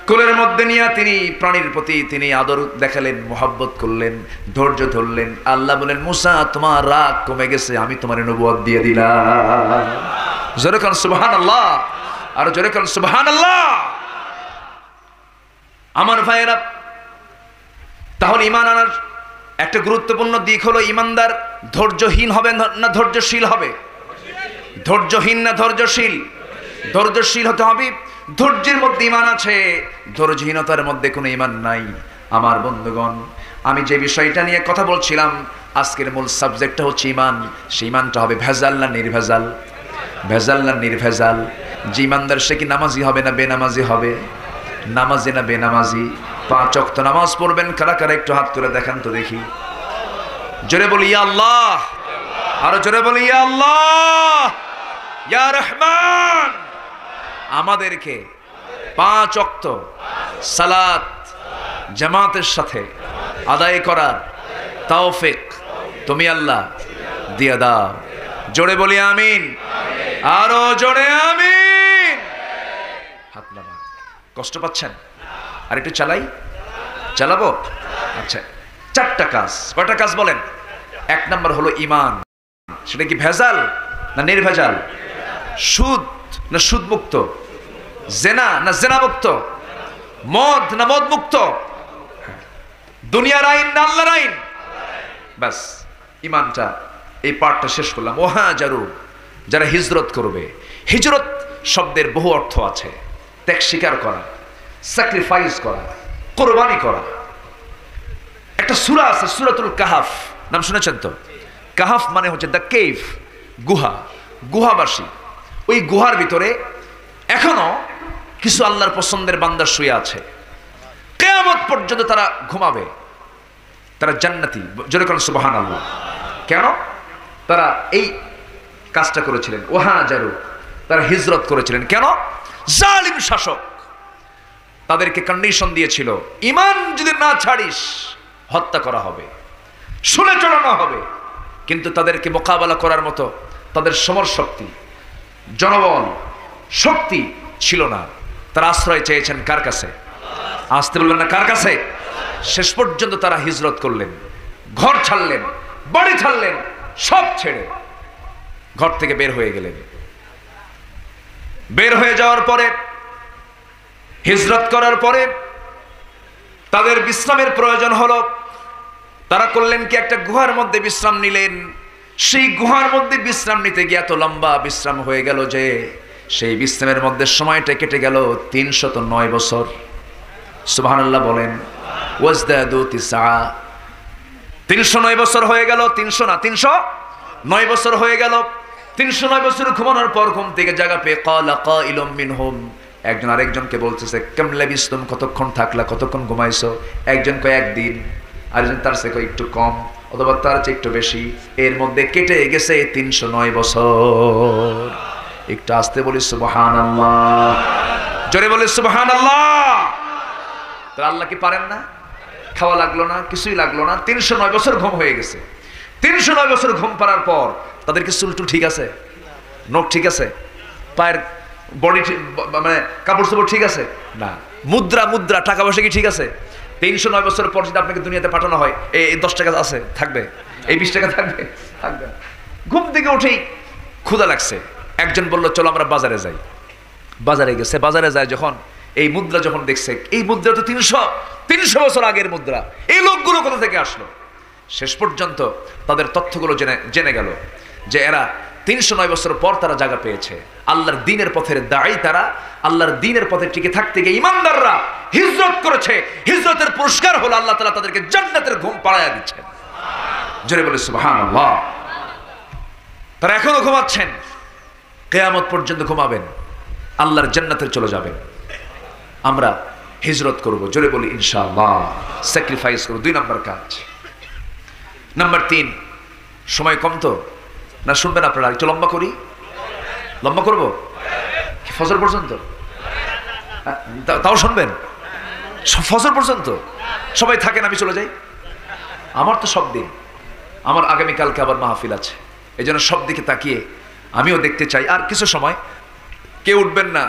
কোলের মধ্যে নিয়ে তিনি প্রাণীর প্রতি তিনি আদর দেখালেন, মোহাব্বত করলেন, ধৈর্য ধরলেন। আল্লাহ বলেন, মুসা তোমার রাগ কমে গেছে, আমি তোমার নবুয়ত দিয়ে দিলাম। জোরে কান সুবহানাল্লাহ, আর জোরে কান সুবহানাল্লাহ। আমার ভাইয়েরা, তাহলে ঈমান আনার একটা গুরুত্বপূর্ণ দিক হলো ঈমানদার ধৈর্যহীন হবে না ধৈর্যশীল হবে? ধৈর্যহীন না ধৈর্যশীল? ধৈর্যশীল হতে হবে। ধৈর্যের মধ্যে ঈমান আছে, ধৈর্যহীনতার মধ্যে কোনো ঈমান নাই। আমার বন্ধুগণ, আমি যে বিষয়টা নিয়ে কথা বলছিলাম, আজকের মূল সাবজেক্টটা হচ্ছে ঈমান। সেই ঈমানটা হবে ভেজাল না নির্ভেজাল? ভেজাল না নির্ভেজাল? যে ঈমানদার সে কি নামাজি হবে না বেনামাজি হবে? নামাজি না বেনামাজি? 5 ওয়াক্ত নামাজ পড়বেন কারা কারা একটু হাত তুলে দেখান তো দেখি। জোরে বলি ইয়া আল্লাহ, আরো জোরে বলি ইয়া আল্লাহ, ইয়া রহমান। আমাদেরকে 5 ওয়াক্ত সালাত জামাতের সাথে আদায় করার তৌফিক তুমি আল্লাহ দিয়ে দাও। জোরে বলি আমিন, আরো জোরে আমিন। হাত নামান। কষ্ট পাচ্ছেন? আর একটু চালাবো? আচ্ছা, 4টা কাজ। কয়টা কাজ বলেন? 1 নম্বর হলো ঈমান। সেটা কি ভেজাল না নির্ভেজাল? সুদ না সুদ মুক্ত? জেনা না জেনা মুক্ত? মদ না মদ মুক্ত? দুনিয়ার আইন না আল্লাহর আইন? বাস, ঈমানটা এই পার্টটা শেষ করলাম। ওয়াহাজারু, যারা হিজরত করবে। হিজরত শব্দের বহু অর্থ আছে। ত্যাগ স্বীকার করা, স্যাক্রিফাইস করা, কোরবানি করা। একটা সূরা আছে সূরাতুল কাহাফ, নাম শুনেছেন তো? কাহাফ মানে হচ্ছে দ্য কেভ, গুহা, গুহাবাসী। ওই গুহার ভিতরে এখনো কিছু আল্লাহর পছন্দের বান্দা শুয়ে আছে। কিয়ামত পর্যন্ত তারা ঘুমাবে, তারা জান্নাতি। জোরে বলেন সুবহানাল্লাহ। কেন? তারা এই কাজটা করেছিলেন, ওয়াহাজারু, তারা হিজরত করেছিলেন। কেন? জালিম শাসক তাদেরকে কন্ডিশন দিয়েছিল, ঈমান যদি না ছাড়িস হত্যা করা হবে, শুলে চড়ানো হবে। কিন্তু তাদেরকে মোকাবেলা করার মতো তাদের সমর শক্তি, জনবল, শক্তি ছিল না। তারা আশ্রয় চেয়েছেন কার কাছে? আসতে বলবেন না কার কাছে? শেষ পর্যন্ত তারা হিজরত করলেন, ঘর ছাড়লেন, বাড়ি ছাড়লেন, সব ছেড়ে ঘর থেকে বের হয়ে গেলেন। বের হয়ে যাওয়ার পরে, হিজরত করার পরে তাদের বিশ্রামের প্রয়োজন হলো। তারা করলেন কি, একটা গুহার মধ্যে বিশ্রাম নিলেন। সেই গুহার মধ্যে বিশ্রাম নিতে গিয়ে এত লম্বা বিশ্রাম হয়ে গেল যে সেই বিশ্রামের মধ্যে সময়টা কেটে গেল 309 বছর। সুবহানাল্লাহ বলেন। ওয়াজদাদু তিসআ, 309 বছর হয়ে গেল। 300 না, 309 বছর হয়ে গেল। 309 বছর ঘুমানোর পর ঘুম থেকে জাগা পেয়ে ক্বালা কাইলুম মিনহুম, একজন আরেকজনকে বলতেছে, কাম লাবিসতুম, কতক্ষণ থাকলা, কতক্ষণ ঘুমাইছো? একজন কয় একদিন, আরেকজন তার চেয়ে কয় একটু কম, অথবা তার চেয়ে একটু বেশি। এর মধ্যে কেটে গেছে 309 বছর। একটু আস্তে বলি সুবহানাল্লাহ, জোরে বলি সুবহানাল্লাহ। তাহলে আল্লাহ কি পারেন না? খাওয়া লাগলো না, কিছুই লাগলো না, 309 বছর ঘুম হয়ে গেছে। 309 বছর ঘুম পাড়ার পর তাদেরকে চুলটু ঠিক আছে, নখ ঠিক আছে, পায়ের বডি মানে কাপড় চোপড় ঠিক আছে না, মুদ্রা টাকা পয়সা কি ঠিক আছে? 309 বছর পর যদি আপনাকে দুনিয়াতে পাঠানো হয়, এই 10 টাকা আছে থাকবে, এই 20 টাকা থাকবে? থাকবে। ঘুম থেকে উঠেই ক্ষুধা লাগছে। একজন বলল, চলো আমরা বাজারে যাই। বাজারে গেছে। বাজারে যায় যখন এই মুদ্রা যখন দেখছে, এই মুদ্রা তো 300 বছর আগের মুদ্রা, এই লোকগুলো কোথা থেকে আসলো? শেষ পর্যন্ত তাদের তথ্যগুলো জেনে গেল যে এরা 309 বছর পর তারা জায়গা পেয়েছে। আল্লাহর দ্বীনের পথের দায়ী তারা। আল্লাহর দ্বীনের পথে টিকে থাকতে গিয়ে ইমানদাররা হিজরত করেছে। হিজরতের পুরস্কার হলো আল্লাহ তাআলা তাদেরকে জান্নাতের ঘুম পাড়ায়া দিচ্ছেন। জোরে বলে সুবহানাল্লাহ। তারা এখনো ঘুমাচ্ছেন, কিয়ামত পর্যন্ত ঘুমাবেন, আল্লাহর জান্নাতে চলে যাবেন। আমরা হিজরত করব, জোরে বলি ইনশাআল্লাহ। স্যাক্রিফাইস করব, 2 নম্বর কাজ। নাম্বার 3, সময় কম তো না, শুনবেন আপনারা? একটু লম্বা করি, লম্বা করবো ফজর পর্যন্ত, তাও শুনবেন ফজর পর্যন্ত? সবাই থাকেন, আমি চলে যাই। আমার তো সব দিন, আমার আগামীকালকে আবার মাহফিল আছে, এই জন্য সব দিকে তাকিয়ে আমিও দেখতে চাই। আর কিছু সময় কেউ উঠবেন না,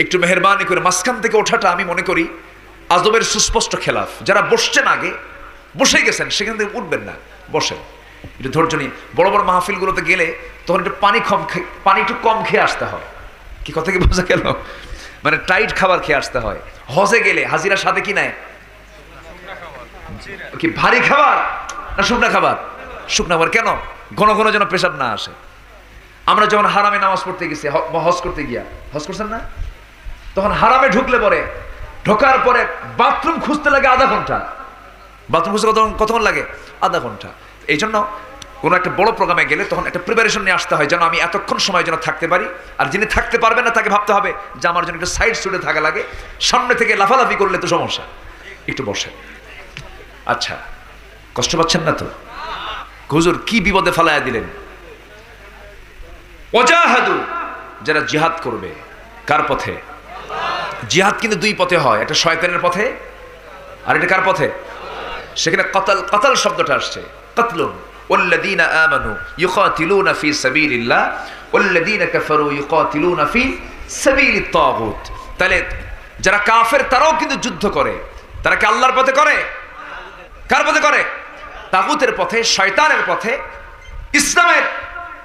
একটু মেহেরবানি করে। মাঝখান থেকে ওঠাটা আমি মনে করি আজবের সুস্পষ্ট খেলাফ। যারা বসছেন, আগে বসে গেছেন, সেখান থেকে উঠবেন না, বসেন। একটু ধৈর্য নিয়ে। বড় বড় মাহফিলগুলোতে গেলে তখন একটু পানি একটু কম খেয়ে আসতে হয়। কি কথা কি বোঝা গেল? মানে টাইট খাবার খেয়ে আসতে হয়। হজে গেলে হাজিরা সাথে কি নেয়? কি ভারী খাবার না শুকনা খাবার? শুকনা খাবার। কেন? ঘন ঘন যেন পেশাব না আসে। আমরা যখন হারামে নামাজ পড়তে গেছি, হজ করতে গিয়া, হজ করছেন না, তখন হারামে ঢুকলে পরে, ঢোকার পরে বাথরুম খুঁজতে লাগে আধা ঘন্টা। বাথরুম খুঁজতে কতক্ষণ লাগে? আধা ঘন্টা। এই জন্য কোনো একটা বড় প্রোগ্রামে গেলে তখন একটা প্রিপারেশন নিয়ে আসতে হয়, যেন আমি এতক্ষণ সময় যেন থাকতে পারি। আর যিনি থাকতে পারবেন না তাকে ভাবতে হবে যে আমার জন্য একটা সাইড সুটে থাকা লাগে। সামনে থেকে লাফালাফি করলে তো সমস্যা। একটু বসে। আচ্ছা, কষ্ট পাচ্ছেন না তো? হুজুর কি বিপদে ফালায়া দিলেন? ওয়াজাহাদু, যারা জিহাদ করবে, কার পথে? জিহাদ কিন্তু 2 পথে হয়, একটা শয়তানের পথে আর এটা কার পথে? সেখানে কতল শব্দটা আসছে, কতলুন। ওয়াল্লাযীনা আমানু ইউকাতিলুনা ফি সাবিলিল্লাহ ওয়াল্লাযীনা কাফারু ইউকাতিলুনা ফি সাবিলিত তাগুত। তাহলে যারা কাফের তারাও কিন্তু যুদ্ধ করে। তারা কি আল্লাহর পথে করে? কার পথে করে? তাগুতের পথে, শয়তানের পথে, ইসলামের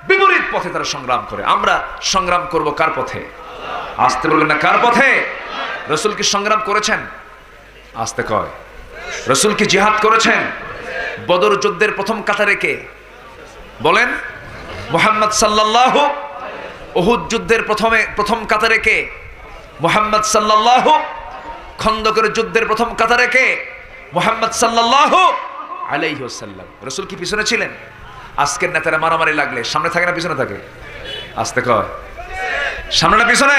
বিপরীত পথে তারা সংগ্রাম করে। আমরা সংগ্রাম করব কার পথে? আসতে বলবেন না কার পথে? রাসূল কি সংগ্রাম করেছেন? আসতে কয়। রাসূল কি জিহাদ করেছেন? বদর যুদ্ধের প্রথম কাতারে কে বলেন? মুহাম্মদ সাল্লাল্লাহু। উহুদ যুদ্ধের প্রথম কাতারে কে? মুহাম্মদ সাল্লাল্লাহু। খন্দকের যুদ্ধের প্রথম কাতারে কে? মুহাম্মদ সাল্লাল্লাহু আলাইহি ওয়াসাল্লাম। রাসূল কি পিছনে ছিলেন? আজকের নেতারা মারামারি লাগলে সামনে থাকে না পিছনে থাকে? আসতে কয়। সামনে না পিছনে?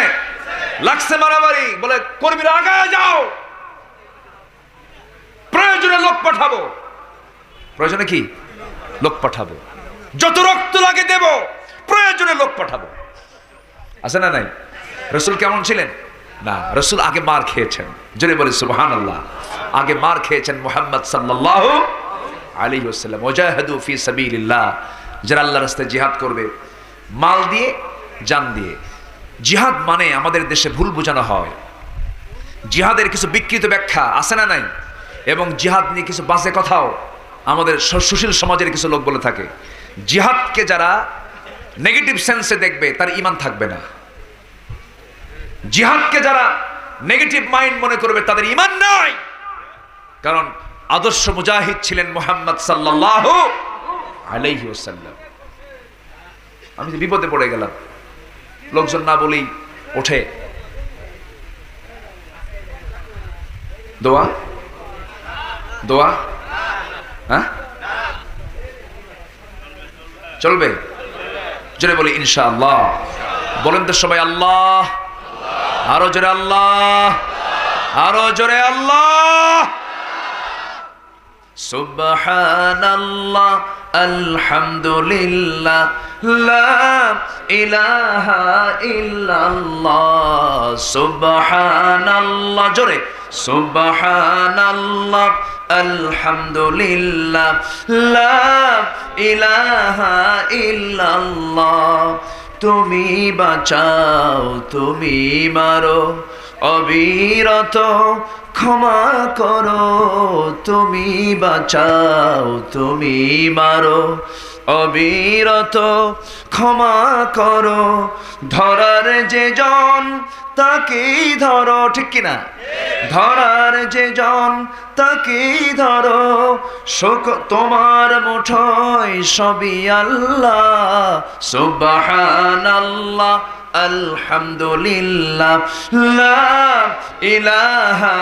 লাগছে মারামারি, বলে কর্মীরা আগায় যাও, প্রয়োজনে লোক পাঠাবো। প্রয়োজনে কি? লোক পাঠাবো। যত রক্ত লাগে দেব, প্রয়োজনে লোক পাঠাবো। আছে না নাই? রাসূল কেমন ছিলেন? না, রাসূল আগে মার খেয়েছেন। জোরে বলে সুবহানাল্লাহ। আগে মার খেয়েছেন মুহাম্মদ সাল্লাল্লাহু আলাইহি ওয়াসাল্লাম, ওয়াজাহাদু ফি সাবিলিল্লাহ, যারা আল্লাহর রাস্তায় জিহাদ করবে মাল দিয়ে, জান দিয়ে। জিহাদ মানে আমাদের দেশে ভুল বোঝানো হয়, জিহাদের কিছু বিকৃত ব্যাখ্যা আছে না নাই, এবং জিহাদ নিয়ে কিছু বাজে কথাও আমাদের সুশীল সমাজের কিছু লোক বলে থাকে। জিহাদকে যারা নেগেটিভ সেন্সে দেখবে তার ঈমান থাকবে না, জিহাদকে যারা নেগেটিভ মাইন্ড মনে করবে তাদের ঈমান নাই। কারণ আদর্শ মুজাহিদ ছিলেন মুহাম্মদ সাল্লাল্লাহু আলাইহি ওয়াসাল্লাম। আমি যে বিপদে পড়ে গেলাম, লোকজন না বলেই ওঠে দোয়া দোয়া, হ্যাঁ চলবে, জোরে বলি ইনশাআল্লাহ। বলেন তো সবাই আল্লাহ, আরো জোরে আল্লাহ, আরো জোরে আল্লাহ। সুবহানাল্লাহ, আলহামদুলিল্লাহ, লা ইলাহা ইল্লাল্লাহ। সুবহানাল্লাহ, জোরে সুবহানাল্লাহ, আলহামদুলিল্লাহ, লা ইলাহা ইল্লাল্লাহ। তুমি বাঁচাও, তুমি মারো, অবিরত ক্ষমা করো। তুমি বাঁচাও, তুমি মারো, অবিরত ক্ষমা করো। ধরার যে জন তাকেই ধরো, ঠিক কিনা? ধরার যে জন তাকেই ধরো। শোক তোমার মুঠোয় সবই আল্লাহ। সুবহানাল্লাহ, আলহামদুলিল্লাহ, লা ইলাহা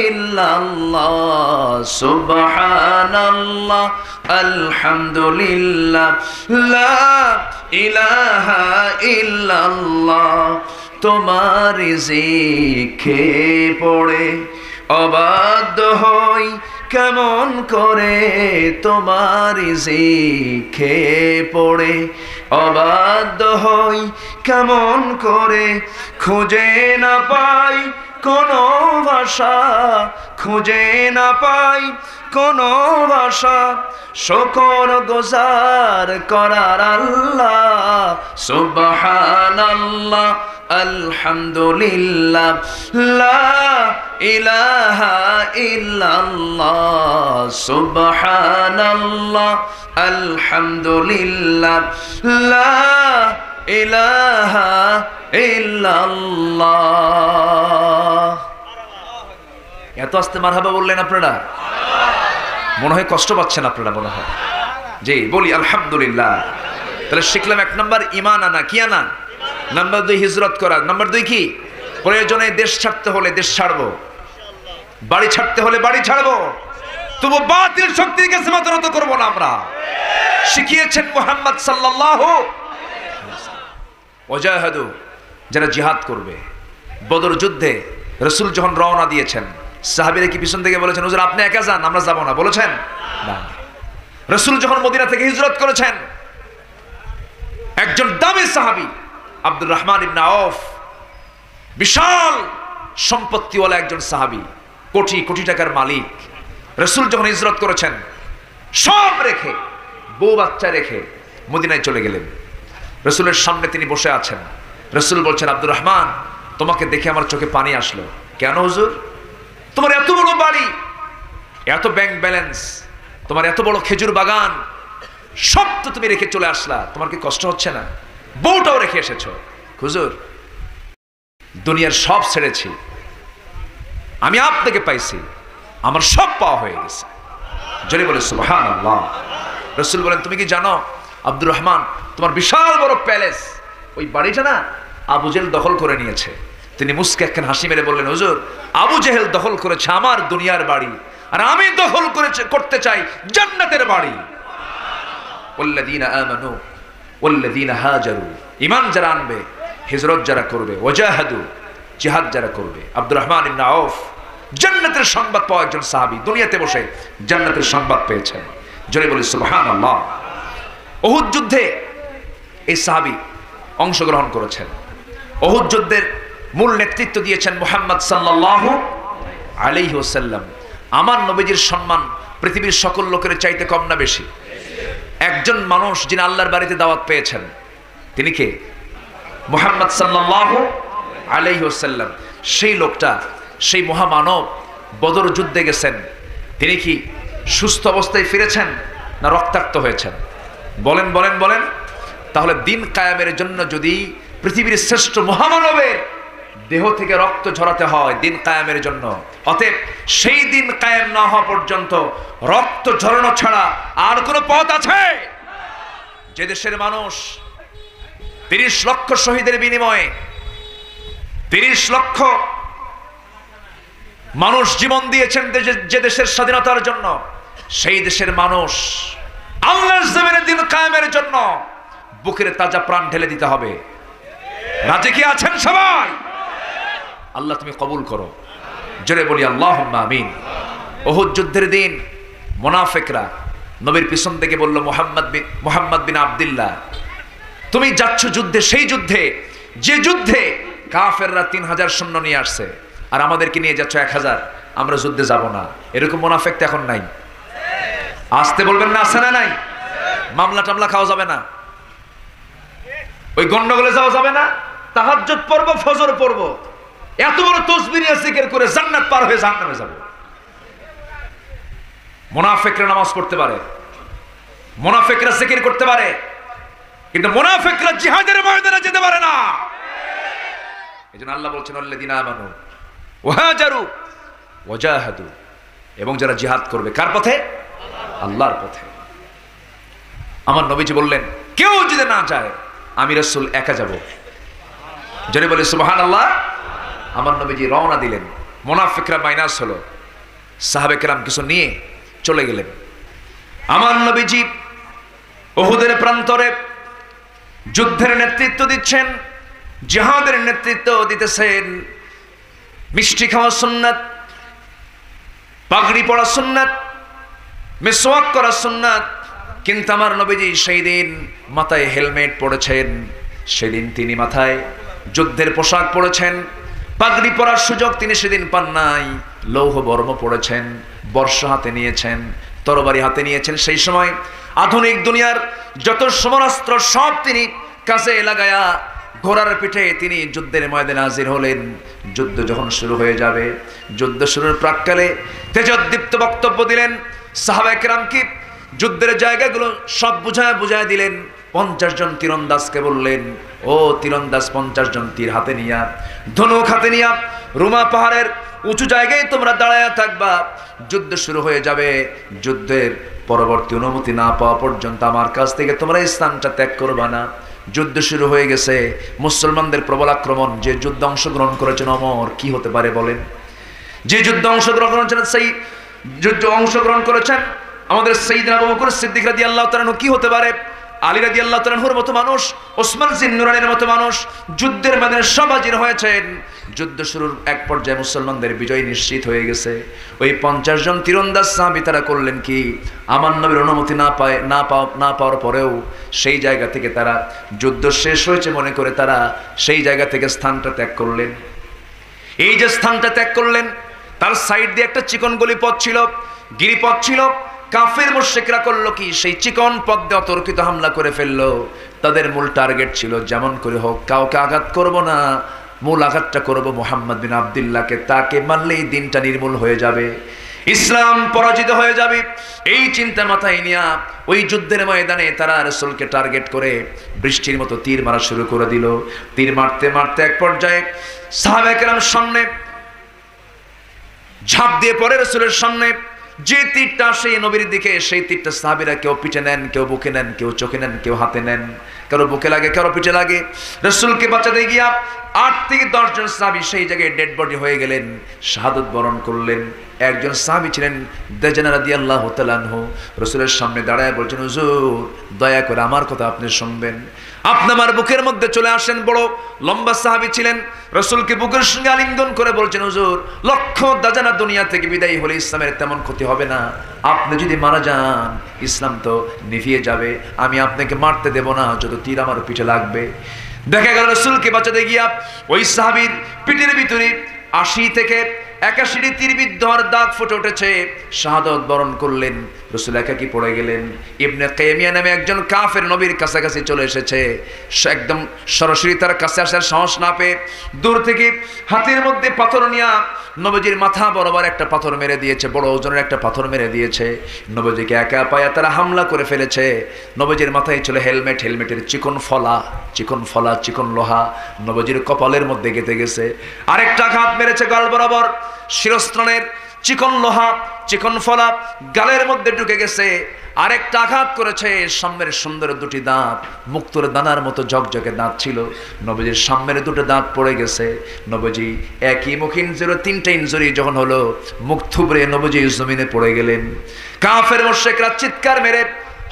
ইল্লাল্লাহ। সুবহানাল্লাহ, আলহামদুলিল্লাহ, লা ইলাহা ইল্লাল্লাহ। তোমার জিকে পড়ে অবাধ্য হই কেমন করে। তোমার জিকে পড়ে অবাধ্য হই কেমন করে। খুঁজে না পাই কোনো ভাষা, খুঁজে না পাই কোনো ভাষা। শুকর গুজার করার আল্লাহ। সুবহানাল্লাহ, আলহামদুলিল্লাহ, লা ইলাহা ইল্লাল্লাহ। সুবহানাল্লাহ, আলহামদুলিল্লাহ, লা ইলাহা ইল্লাল্লাহ। এত আস্তে মারহাবা বললেন আপনারা? মনে হয় কষ্ট পাচ্ছেন আপনারা, মনে হয়। জি বলি আলহামদুলিল্লাহ। তাহলে শিখলাম 1 নম্বর ঈমান আনা, কি আনা? নাম্বার 2 হিজরত করা। নাম্বার 2 কি? প্রয়োজনে দেশ ছাড়তে হলে দেশ ছাড়বো, বাড়ি ছাড়তে হলে বাড়ি ছাড়বো, তবু বাতিল শক্তির কাছে মাথা নত করবো না। আমরা শিখিয়েছেন মুহাম্মদ সাল্লাল্লাহু ওয়াজাহাদু, যারা জিহাদ করবে। বদর যুদ্ধে রাসূল যখন রওনা দিয়েছেন, সাহাবীরা কি পিছন থেকে বলেছেন হুজুর আপনি একা যান, আমরা যাব না? বলেছেন না। রাসূল যখন মদিনা থেকে হিজরত করেছেন, একজন দামি সাহাবী আব্দুর রহমান ইবনে আউফ, বিশাল সম্পত্তিওয়ালা একজন সাহাবী, কোটি কোটি টাকার মালিক। রাসূল যখন হিজরত করেছেন, সব রেখে, বউ বাচ্চা রেখে মদিনায় চলে গেলেন। রাসূলের সামনে তিনি বসে আছেন। রাসূল বলছেন আব্দুর রহমান, তোমাকে দেখে আমার চোখে পানি আসলো। কেন হুজুর? তোমার এত বড় বাড়ি, এত ব্যাংক ব্যালেন্স, তোমার এত বড় খেজুর বাগান, সব তো তুমি রেখে চলে আসলা, তোমার কি কষ্ট হচ্ছে না? বউটাও রেখে এসেছো। হুজুর দুনিয়ার সব ছেড়েছি, আমি আপনাকে পাইছি, আমার সব পাওয়া হয়ে গেছে। জোরে বলে সুবহানাল্লাহ। রাসূল বলেন তুমি কি জানো আব্দুর রহমান, তোমার বিশাল বড় প্যালেস, ওই বাড়িটা না আবু জেহেল দখল করে নিয়েছে। তিনি মুস্কে একখান হাসি মেরে বললেন হুজুর আবু জেহেল দখল করেছে আমার দুনিয়ার বাড়ি, আর আমি দখল করতে চাই জান্নাতের বাড়ি। ওয়াল্লাযীনা আমানু ওয়াল্লাযীনা হাজারু, ঈমান যারা আনবে, হিজরত যারা করবে, ওয়াজাহাদু জিহাদ যারা করবে। আব্দুর রহমান ইবনে আউফ জান্নাতের সংবাদ পাওয়া একজন সাহাবী, দুনিয়াতে বসে জান্নাতের সংবাদ পেয়েছেন। জোরে বলি সুবহানাল্লাহ। উহুদ যুদ্ধে এই সাহাবী অংশগ্রহণ করেছেন। উহুদ যুদ্ধের মূল নেতৃত্ব দিয়েছেন মুহাম্মদ সাল্লাল্লাহু আলাইহি ওয়াসাল্লাম। আমার নবীজির সম্মান পৃথিবীর সকল লোকের চাইতে কম না বেশি? একজন মানুষ যিনি আল্লাহর বাড়িতে দাওয়াত পেয়েছেন, তিনি কে? মুহাম্মদ সাল্লাল্লাহু আলাইহি ওয়াসাল্লাম। সেই লোকটা, সেই মহামানব বদর যুদ্ধে গেছেন, তিনি কি সুস্থ অবস্থায় ফিরেছেন না রক্তাক্ত হয়েছেন? বলেন বলেন বলেন। তাহলে দিন কায়েমের জন্য যদি পৃথিবীর শ্রেষ্ঠ মহামানবের দেহ থেকে রক্ত ঝরাতে হয় দিন কায়েমের জন্য, অতএব সেই দিন কায়েম না হওয়া পর্যন্ত রক্ত ঝরানো ছাড়া আর কোনো পথ আছে? যে দেশের মানুষ 30 লক্ষ শহীদের বিনিময়ে 30 লক্ষ মানুষ জীবন দিয়েছেন যে দেশের স্বাধীনতার জন্য, সেই দেশের মানুষ আল্লাহর জমিনে দিন কায়েমের জন্য বুকের তাজা প্রাণ ঢেলে দিতে হবে। রাজি কি আছেন সবাই? আল্লাহ তুমি কবুল করো, জোরে বলি আল্লাহুম্মা আমিন। উহুদ যুদ্ধের দিন মুনাফিকরা নবীর পিছন থেকে বলল, মুহাম্মদ বিন আব্দুল্লাহ, তুমি যাচ্ছ যুদ্ধে, সেই যুদ্ধে যে যুদ্ধে কাফেররা 3000 সৈন্য নিয়ে আসছে, আর আমাদেরকে নিয়ে যাচ্ছ 1000, আমরা যুদ্ধে যাব না। এরকম মুনাফিক এখন নাই? আসতে বলবেন না, আছে না নাই? মামলা টামলা খাওয়া যাবে না, ওই গন্ডগোলে যাওয়া যাবে না। তাহাজ্জুদ পড়ব, ফজর পড়ব, এত বড় তাসবিহ নিয়ে জিকির করে জান্নাত পার হয়ে জাহান্নামে যাব। মুনাফিকরা নামাজ পড়তে পারে, মুনাফিকরা জিকির করতে পারে, কিন্তু মুনাফিকরা জিহাদের ময়দানে যেতে পারে না। এজন্য আল্লাহ বলছেন, আল্লাযীনা আমানু ওয়া হাজারু ওয়া জাহাদু, এবং যারা জিহাদ করবে কার পথে? আল্লাহর পথে। আমার নবীজি বললেন, কেউ যদি না যায় আমি রাসূল একা যাব। জোরে বলে সুবহানাল্লাহ। আমার নবীজি রওনা দিলেন, মুনাফিকরা মাইনাস হলো, সাহাবে কেরাম কিছু নিয়ে চলে গেলেন। আমার নবীজি উহুদের প্রান্তরে যুদ্ধের নেতৃত্ব দিচ্ছেন, জিহাদের নেতৃত্ব দিতেছেন। মিষ্টি খাওয়া সুন্নাত, পাগড়ি পরা সুন্নাত, মিসওয়াক করা সুন্নাত, কিন্তু আমার নবীজি সেই দিন মাথায় হেলমেট পরেছেন, সেদিন তিনি মাথায় যুদ্ধের পোশাক পরেছেন, পাগড়ি পরার সুযোগ তিনি সেদিন পান নাই। লৌহ বর্ম পড়েছেন, বর্শা হাতে নিয়েছেন, তরবারি হাতে নিয়েছেন। সেই সময় আধুনিক দুনিয়ার যত সমরাস্ত্র সব তিনি কাছে লাগায়া ঘোড়ার পিঠে তিনি যুদ্ধের ময়দানে হাজির হলেন। যুদ্ধ যখন শুরু হয়ে যাবে, যুদ্ধ শুরুর প্রাক্কালে তেজোদ্দীপ্ত বক্তব্য দিলেন, সাহাবায়ে কেরামকে যুদ্ধের জায়গাগুলো সব বুঝায় দিলেন। 50 জন তীরন্দাজকে বললেন, ও তীরন্দাজ 50 জন তীর হাতে নিয়া, ধনুক হাতে নিয়া রুমা পাহাড়ের উঁচু জায়গায় তোমরা দাঁড়ায়া থাকবা, যুদ্ধ শুরু হয়ে যাবে। যুদ্ধের পরবর্তী অনুমতি না পাওয়া পর্যন্ত আমার কাছ থেকে তোমরা স্থানটা ত্যাগ করবা না। যুদ্ধ শুরু হয়ে গেছে, মুসলমানদের প্রবল আক্রমণ। যে যুদ্ধে অংশগ্রহণ করেছেন ওমর, কি হতে পারে বলেন? যে যুদ্ধে অংশগ্রহণ করেছেন, সেই যুদ্ধে অংশগ্রহণ করেছেন আমাদের সাইয়েদনা আবু বকর সিদ্দিক রাদিয়াল্লাহু তাআলা আনহু, কি হতে পারে? আলী রাদিয়াল্লাহু তাআলা আনহুর মতো মানুষ, ওসমান জিন্নুরানির মতো মানুষ যুদ্ধের ময়দানে সব হাজির হয়েছেন। যুদ্ধ শুরুর এক পর্যায়ে মুসলমানদের বিজয় নিশ্চিত হয়ে গেছে। ওই 50 জন তীরন্দাজ সাহাবী তারা করলেন কি, আমার নবীর অনুমতি না পাওয়ার পরেও সেই জায়গা থেকে তারা যুদ্ধ শেষ হয়েছে মনে করে তারা সেই জায়গা থেকে স্থানটা ত্যাগ করলেন। এই যে স্থানটা ত্যাগ করলেন, তার সাইড দিয়ে একটা চিকন গলি পথ ছিল, গিরিপথ ছিল। কাফের মুশরিকরা করলো কি, সেই চিকন পথ দিয়ে অতর্কিত হামলা করে ফেললো। তাদের মূল টার্গেট ছিল যেমন করে হোক কাউকে আঘাত করব না, মূল আঘাতটা করব মুহাম্মদ বিন আব্দুল্লাহকে, তাকে মারলেই দিনটা নির্মূল হয়ে যাবে, ইসলাম পরাজিত হয়ে যাবে। এই চিন্তা মাথায় নিয়ে ওই যুদ্ধের ময়দানে তারা রাসূলকে টার্গেট করে বৃষ্টির মতো তীর মারা শুরু করে দিল। তীর মারতে মারতে এক পর্যায়ে সাহাবায়ে কেরাম সামনে ঝাঁপ দিয়ে পড়ে রাসূলের সামনে। যে তীরটা সেই নবীর দিকে, সেই তীরটা সাহাবীরা কেউ পিঠে নেন, কেউ বুকে নেন, কেউ চোখে নেন, কেউ হাতে নেন, কারো বুকে লাগে, কারো পিঠে লাগে। রাসূলকে বাঁচাতে গিয়া 8 থেকে 10 জন সাহাবী সেই জায়গায় ডেড বডি হয়ে গেলেন, শাহাদাত বরণ করলেন। একজন সাহাবী ছিলেন দাজানা রাদিয়াল্লাহু তাআলা আনহু, রাসূলের সামনে দাঁড়ায় বলছেন, হুজুর দয়া করে আমার কথা আপনি শুনবেন, আপনি আমার বুকের মধ্যে চলে আসেন। বড় লম্বা সাহাবী ছিলেন, রাসূলকে বুকের সঙ্গে আলিঙ্গন করে বলছেন, হুজুর লক্ষ দাজানা দুনিয়া থেকে বিদায় হলে ইসলামের তেমন ক্ষতি হবে না, আপনি যদি মারা যান ইসলাম তো নিভিয়ে যাবে, আমি আপনাকে মারতে দেব না, যত তীর আমার পিঠে লাগবে। দেখা গেল রাসূলকে বাঁচাতে গিয়া ওই সাহাবীর পিঠের ভিতরে 80 থেকে 81টি তীরবিদ্ধ হওয়ার দাগ ফুটে উঠেছে, শাহাদাত বরণ করলেন। রাসূল একাকী পড়ে গেলেন। ইবনে কাইমিয়া নামে একজন কাফের নবীর কাছাকাছি চলে এসেছে, একদম সরাসরি তার কাছে আসার সাহস না পেয়ে দূর থেকে হাতের মধ্যে পাথর নিয়ে নবীজির মাথা বরাবর একটা পাথর মেরে দিয়েছে, বড় ওজনের একটা পাথর মেরে দিয়েছে। নবীজিকে একা পায়া তারা হামলা করে ফেলেছে। নবীজির মাথায় ছিল হেলমেট, হেলমেটের চিকন ফলা, চিকন লোহা নবীজির কপালের মধ্যে গেঁথে গেছে। আরেকটা আঘাত মেরেছে গাল বরাবর, শিরস্ত্রাণের চিকন লোহা, চিকন ফলা গালের মধ্যে ঢুকে গেছে। আরেকটা আঘাত করেছে সামনের সুন্দর দুটি দাঁত, মুক্তোর দানার মতো ঝকঝকে দাঁত ছিল, নবীজির সামনের দুটো দাঁত পড়ে গেছে। নবীজি একই মুখ ইনজুরি, 3টা ইনজুরি যখন হলো, মুখ থুবড়ে নবীজি জমিনে পড়ে গেলেন। কাফের মুশরিকরা চিৎকার মেরে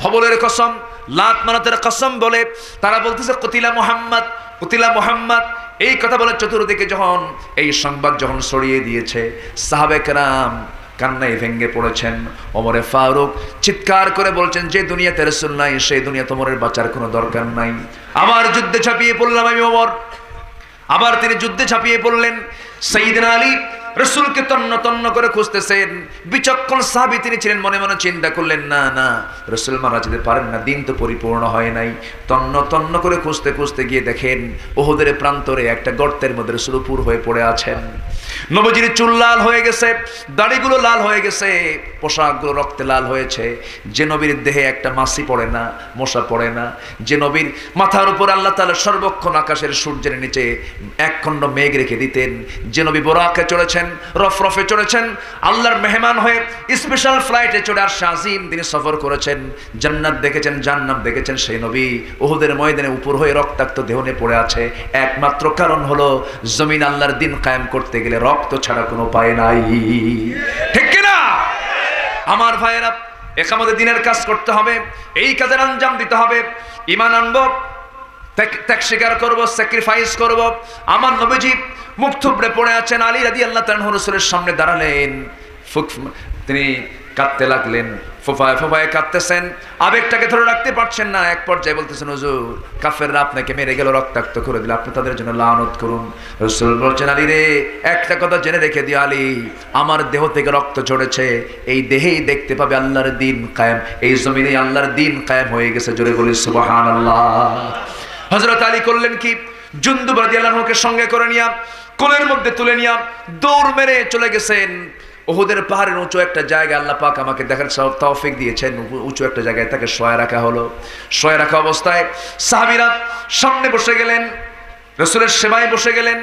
হবলের কসম, লাত মানাতের কসম বলে তারা বলতেছে কুতিলা মুহাম্মদ, কুতিলা মুহাম্মদ। এই কথা বলে চতুর্দিকে যখন এই সংবাদ যখন ছড়িয়ে দিয়েছে, সাহাবে কেরাম কান্নায় ভেঙ্গে পড়েছেন। ওমরে ফারুক চিৎকার করে বলছেন, যে দুনিয়াতে রাসূল নাই সেই দুনিয়া তোমার বাঁচার কোনো দরকার নাই। আবার যুদ্ধে ঝাঁপিয়ে পড়লাম আমি ওমর। আবার তিনি যুদ্ধে ঝাঁপিয়ে পড়লেন। সাইয়েদনা আলী রাসূলকে তন্ন তন্ন করে খুঁজতেছেন। বিচক্ষণ সাহাবী তিনি ছিলেন, মনে মনে চিন্তা করলেন, না না রাসূল মারা যেতে পারেন না, দিন তো পরিপূর্ণ হয় নাই। তন্ন তন্ন করে খুঁজতে খুঁজতে গিয়ে দেখেন উহুদের প্রান্তরে একটা গর্তের মধ্যে রাসূল উপর হয়ে পড়ে আছেন। নবীজির চুল লাল হয়ে গেছে, দাড়িগুলো লাল হয়ে গেছে, পোশাকগুলো রক্তে লাল হয়েছে। যে নবীর দেহে একটা মাছি পড়ে না, মশা পড়ে না, যে নবীর মাথার উপর আল্লাহ তাআলা সর্বক্ষণ আকাশের সূর্যের নিচে একখণ্ড মেঘ রেখে দিতেন, যে নবী বোরাকে চড়েছেন, রফরফে চড়েছেন, আল্লাহর মেহমান হয়ে স্পেশাল ফ্লাইটে চড়ে আর শাজিম তিনি সফর করেছেন, জান্নাত দেখেছেন, জান্নাত দেখেছেন, সেই নবী উহুদের ময়দানে উপর হয়ে রক্তাক্ত দেহ নিয়ে পড়ে আছে। একমাত্র কারণ হলো জমিন আল্লাহর দিন কায়েম করতে গেলে রক্ত ছাড়া কোনো উপায় নাই। ঠিক কিনা আমার ভাইয়েরা? একামতে দিনের কাজ করতে হবে, এই কাজের আঞ্জাম দিতে হবে। ঈমান আনবো, ত্যাগ স্বীকার করবো, স্যাক্রিফাইস করব। আমার নবীজি মুখ থুবড়ে পড়ে আছেন। আলী রাদিয়াল্লাহু তাআলা রাসূলের সামনে দাঁড়ালেন, তিনি কাঁদতে লাগলেন, ফোফায় ফোফায় কাঁদতেছেন, আবেগটাকে ধরে রাখতে পারছেন না। এক পর্যায়ে বলতেছেন, হুজুর কাফেররা আপনাকে মেরে গেল, রক্তাক্ত করে দিল, আপনি তাদের জন্য লানত করুন। রাসূল বলছেন, আলী রে একটা কথা জেনে রেখে দিও আলী, আমার দেহ থেকে রক্ত ঝরেছে, এই দেহেই দেখতে পাবে আল্লাহর দিন কায়েম, এই জমিনে আল্লাহর দিন কায়েম হয়ে গেছে। জোরে বলি সুবহানাল্লাহ। হযরত আলী করলেন কি, জুনদুব রাদিয়াল্লাহু আনহুকে সঙ্গে করে নিয়া কোলের মধ্যে তুলে নিয়া দৌড় মেরে চলে গেছেন উহুদের পাহাড়ের উঁচু একটা জায়গা। আল্লাহ পাক আমাকে দেখার তৌফিক দিয়েছেন, উঁচু একটা জায়গায় তাকে শোয়া রাখা হলো। শোয়া রাখা অবস্থায় সাহাবীরা সামনে বসে গেলেন, রাসূলের সেবায় বসে গেলেন।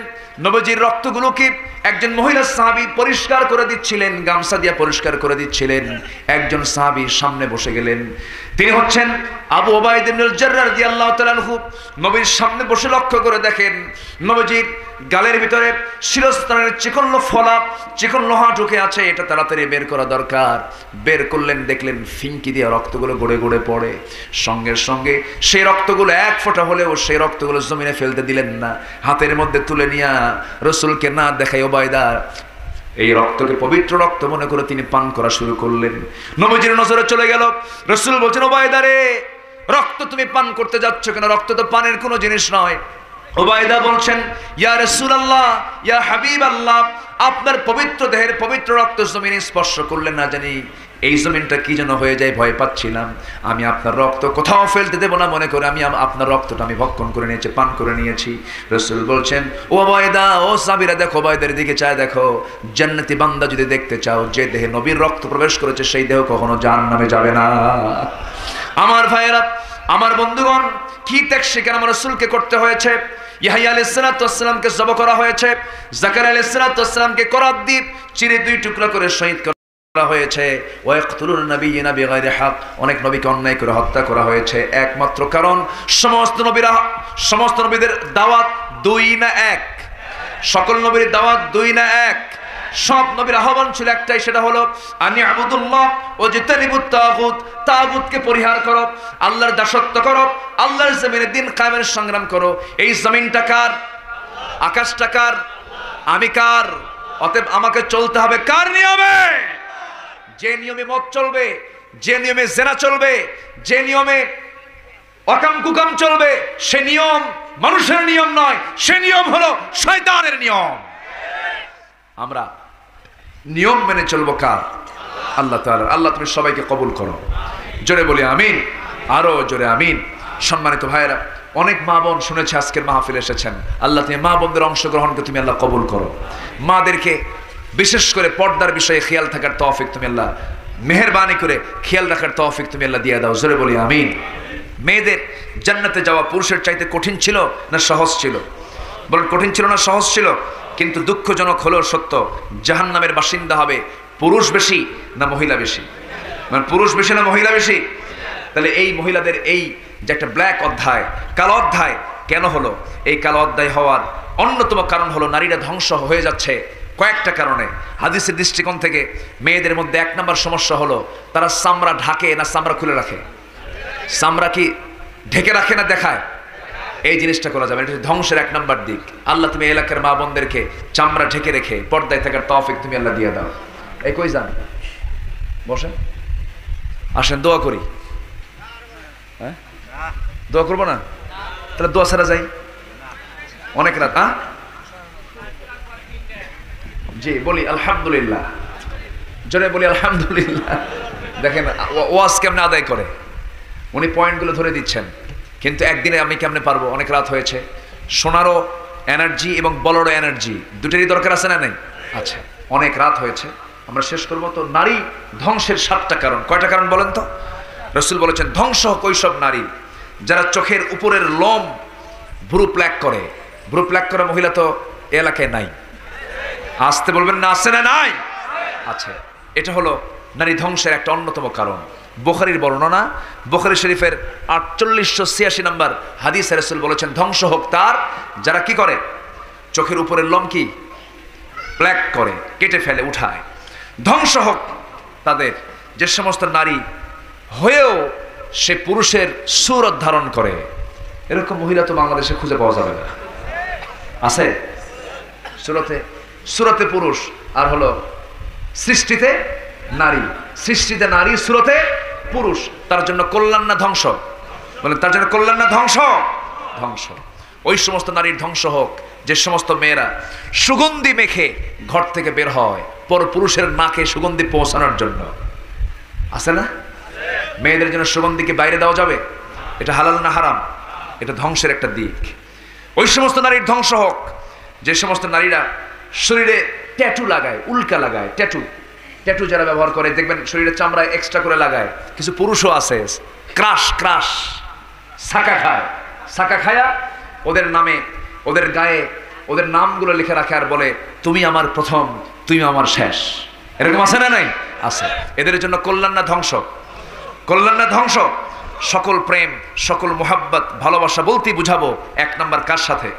নবীজির রক্তগুলোকে একজন মহিলা সাহাবী পরিষ্কার করে দিচ্ছিলেন, গামছা দিয়ে পরিষ্কার করে দিচ্ছিলেন। একজন সাহাবী সামনে বসে গেলেন, তিনি হচ্ছেন আবু উবাইদা ইবনুল জাররাহ রাদিয়াল্লাহু তাআলা আনহু। নবীর সামনে বসে লক্ষ্য করে দেখেন নবীজির গালের ভিতরে শিরস্ত্রাণের চিকন লোহা ঢুকে আছে, এটা তাড়াতাড়ি বের করা দরকার। বের করলেন, দেখলেন ফিঙ্কি দিয়ে রক্তগুলো গড়ে গড়ে পড়ে। সঙ্গে সঙ্গে সেই রক্তগুলো এক ফোঁটা হলেও সেই রক্তগুলো জমিনে ফেলতে দিলেন না, হাতের মধ্যে তুলে নিয়ে রাসূলকে না দেখাই উবাইদা এই রক্তকে পবিত্র রক্ত মনে করে তিনি পান করা শুরু করলেন। নবীজির নজরে চলে গেল। রাসূল বলছেন, উবাইদা রে রক্ত তুমি পান করতে যাচ্ছ কেন? রক্ত তো পানের কোনো জিনিস নয়। উবাইদা বলছেন, ইয়া রাসূলুল্লাহ, ইয়া হাবিবাল্লাহ, আপনার পবিত্র দেহের পবিত্র রক্ত জমিনে স্পর্শ করলেন না জানি এই জমিনটা কি যেন হয়ে যায়, ভয় পাচ্ছিলাম। আমি আপনার রক্ত কোথাও ফেলতে দেব না মনে করে আমি আপনার রক্তটা আমি ভক্ষণ করে নিয়েছি, পান করে নিয়েছি। রাসূল বলছেন, ও উবাইদা, ও সাহাবীরা দেখো, উবাইদার দিকে চায় দেখো, জান্নাতি বান্দা যদি দেখতে চাও, যে দেহে নবীর রক্ত প্রবেশ করেছে সেই দেহ কখনো জাহান্নামে যাবে না। আমার ভাইয়েরা, আমার বন্ধুগণ, কি ত্যাগ স্বীকার আমার রাসূলকে করতে হয়েছে। ইয়াহইয়া আলাইহিস সালাতু ওয়াস সালামকে জবাহ করা হয়েছে, যাকারিয়া আলাইহিস সালাতু ওয়াস সালামকে করাত দিয়ে চিরে 2 টুকরা করে শহীদ করা হয়েছে। ওয়ায়াকতুলুন নাবিয়্যিনা বিগাইরি হক, অনেক নবীকে অন্যায় করে হত্যা করা হয়েছে। একমাত্র কারণ সমস্ত নবীদের দাওয়াত 2 না 1? সকল নবীর দাওয়াত 2 না 1? সব নবীর আহ্বান ছিল একটাই, সেটা হলো আনি আবুদুল্লাহ ও জিতানিবুত তাগুত, তাগুতকে পরিহার করো, আল্লাহর দাসত্ব করো, আল্লাহর জমিনে দিন কায়েমের সংগ্রাম করো। এই জমিনটা কার? আকাশটা কার? আমি কার? অতএব আমাকে চলতে হবে কার নিয়মে? যে নিয়মে মদ চলবে, যে নিয়মে জেনা চলবে, যে নিয়মে অকাম কুকাম চলবে, সে নিয়ম মানুষের নিয়ম নয়, সে নিয়ম হলো শয়তানের নিয়ম। আমরা নিয়ম মেনে চলবো কার? আল্লাহ তাআলা। আল্লাহ তুমি সবাইকে কবুল করো, জোরে বলি আমিন, আরো জোরে আমিন। সম্মানিত ভাইয়েরা, অনেক মা বোন শুনেছে আজকের মাহফিলে এসেছেন। আল্লাহ তুমি মা বোনদের অংশগ্রহণকে তুমি আল্লাহ কবুল করো। মাদেরকে বিশেষ করে পর্দার বিষয়ে খেয়াল থাকার তৌফিক তুমি আল্লাহ মেহেরবানি করে খেয়াল রাখার তৌফিক তুমি আল্লাহ দিয়ে দাও, জোরে বলি আমিন। মেয়েদের জান্নাতে যাওয়া পুরুষের চাইতে কঠিন ছিল না সহজ ছিল? বলেন কঠিন ছিল না সহজ ছিল? কিন্তু দুঃখজনক হলেও সত্য, জাহান্নামের বাসিন্দা হবে পুরুষ বেশি না মহিলা বেশি? মানে পুরুষ বেশি না মহিলা বেশি? তাহলে এই মহিলাদের এই যে একটা ব্ল্যাক অধ্যায়, কালো অধ্যায় কেন হলো? এই কালো অধ্যায় হওয়ার অন্যতম কারণ হলো নারীরা ধ্বংস হয়ে যাচ্ছে কয়েকটা কারণে। হাদিসের দৃষ্টিকোণ থেকে মেয়েদের মধ্যে 1 নম্বর সমস্যা হলো তারা চামড়া ঢাকে না চামড়া খুলে রাখে? চামড়া কি ঢেকে রাখে না দেখায়? এই জিনিসটা করা যাবে, এটা ধ্বংসের 1 নম্বর দিক। আল্লাহ তুমি এলাকার মা বোনদেরকে চামড়া ঢেকে রেখে পর্দায় থাকার তৌফিক তুমি আল্লাহ দিয়ে দাও। এই কই যান? বসেন, আসেন দোয়া করি। হ্যাঁ, দোয়া করবো না? তাহলে দোয়া ছাড়া যাই অনেক রাত। জি বলি আলহামদুলিল্লাহ, জোরে বলি আলহামদুলিল্লাহ। দেখেন ওয়াজ কেমনে আদায় করে, উনি পয়েন্টগুলো ধরে দিচ্ছেন, কিন্তু একদিনে আমি কেমনে পারবো? অনেক রাত হয়েছে। শোনারও এনার্জি এবং বলারও এনার্জি, দুটোরই দরকার আছে না নেই? আচ্ছা, অনেক রাত হয়েছে, আমরা শেষ করবো। তো নারী ধ্বংসের 7টা কারণ, কয়টা কারণ বলেন তো? রাসূল বলেছেন ধ্বংস কৈশব নারী যারা চোখের উপরের লোম ভ্রু প্ল্যাক করে। ভ্রু প্ল্যাক করা মহিলা তো এলাকায় নাই, আসতে বলবেন না, আছে না নাই? আচ্ছা, এটা হলো নারী ধ্বংসের একটা অন্যতম কারণ। বুখারীর বর্ণনা, বুখারী শরীফের 4886 নম্বর হাদিসে রাসূল বলেছেন ধ্বংস হোক তার যারা কি করে? চোখের উপরের লোম কি ব্ল্যাক করে, কেটে ফেলে, উঠায়। ধ্বংস হোক তাদের যে সমস্ত নারী হয়েও সে পুরুষের সুরত ধারণ করে। এরকম মহিলা তো বাংলাদেশে খুঁজে পাওয়া যাবে না। আছে? সুরতে পুরুষ আর হলো সৃষ্টিতে নারী। সৃষ্টিতে নারী, সুরতে পুরুষ। তার জন্য কল্যাণ না ধ্বংস? বলেন তার জন্য কল্যাণ না ধ্বংস? ধ্বংস। ওই সমস্ত নারীর ধ্বংস হোক যে সমস্ত মেয়েরা সুগন্ধি মেখে ঘর থেকে বের হয় পর পুরুষের নাকে সুগন্ধি পৌঁছানোর জন্য। আছে না? মেয়েদের জন্য সুগন্ধি কি বাইরে দেওয়া যাবে? এটা হালাল না হারাম? এটা ধ্বংসের একটা দিক। ওই সমস্ত নারীর ধ্বংস হোক যে সমস্ত নারীরা শরীরে ট্যাটু লাগায়, উল্কা লাগায়। ট্যাটু যারা ব্যবহার করে দেখবেন শরীরে চামড়ায় এক্সট্রা করে লাগায়। কিছু পুরুষও আছে ক্রাশ সাকা খায়া ওদের নামে, ওদের গায়ে ওদের নামগুলো লিখে রাখে আর বলে তুমি আমার প্রথম, তুমি আমার শেষ। এরকম আছে না নাই? আছে। এদের জন্য কল্যাণ না ধ্বংস? কল্যাণ না ধ্বংস? সকল প্রেম, সকল মোহাব্বত, ভালোবাসা বলতেই বুঝাবো 1 নম্বর কার সাথে?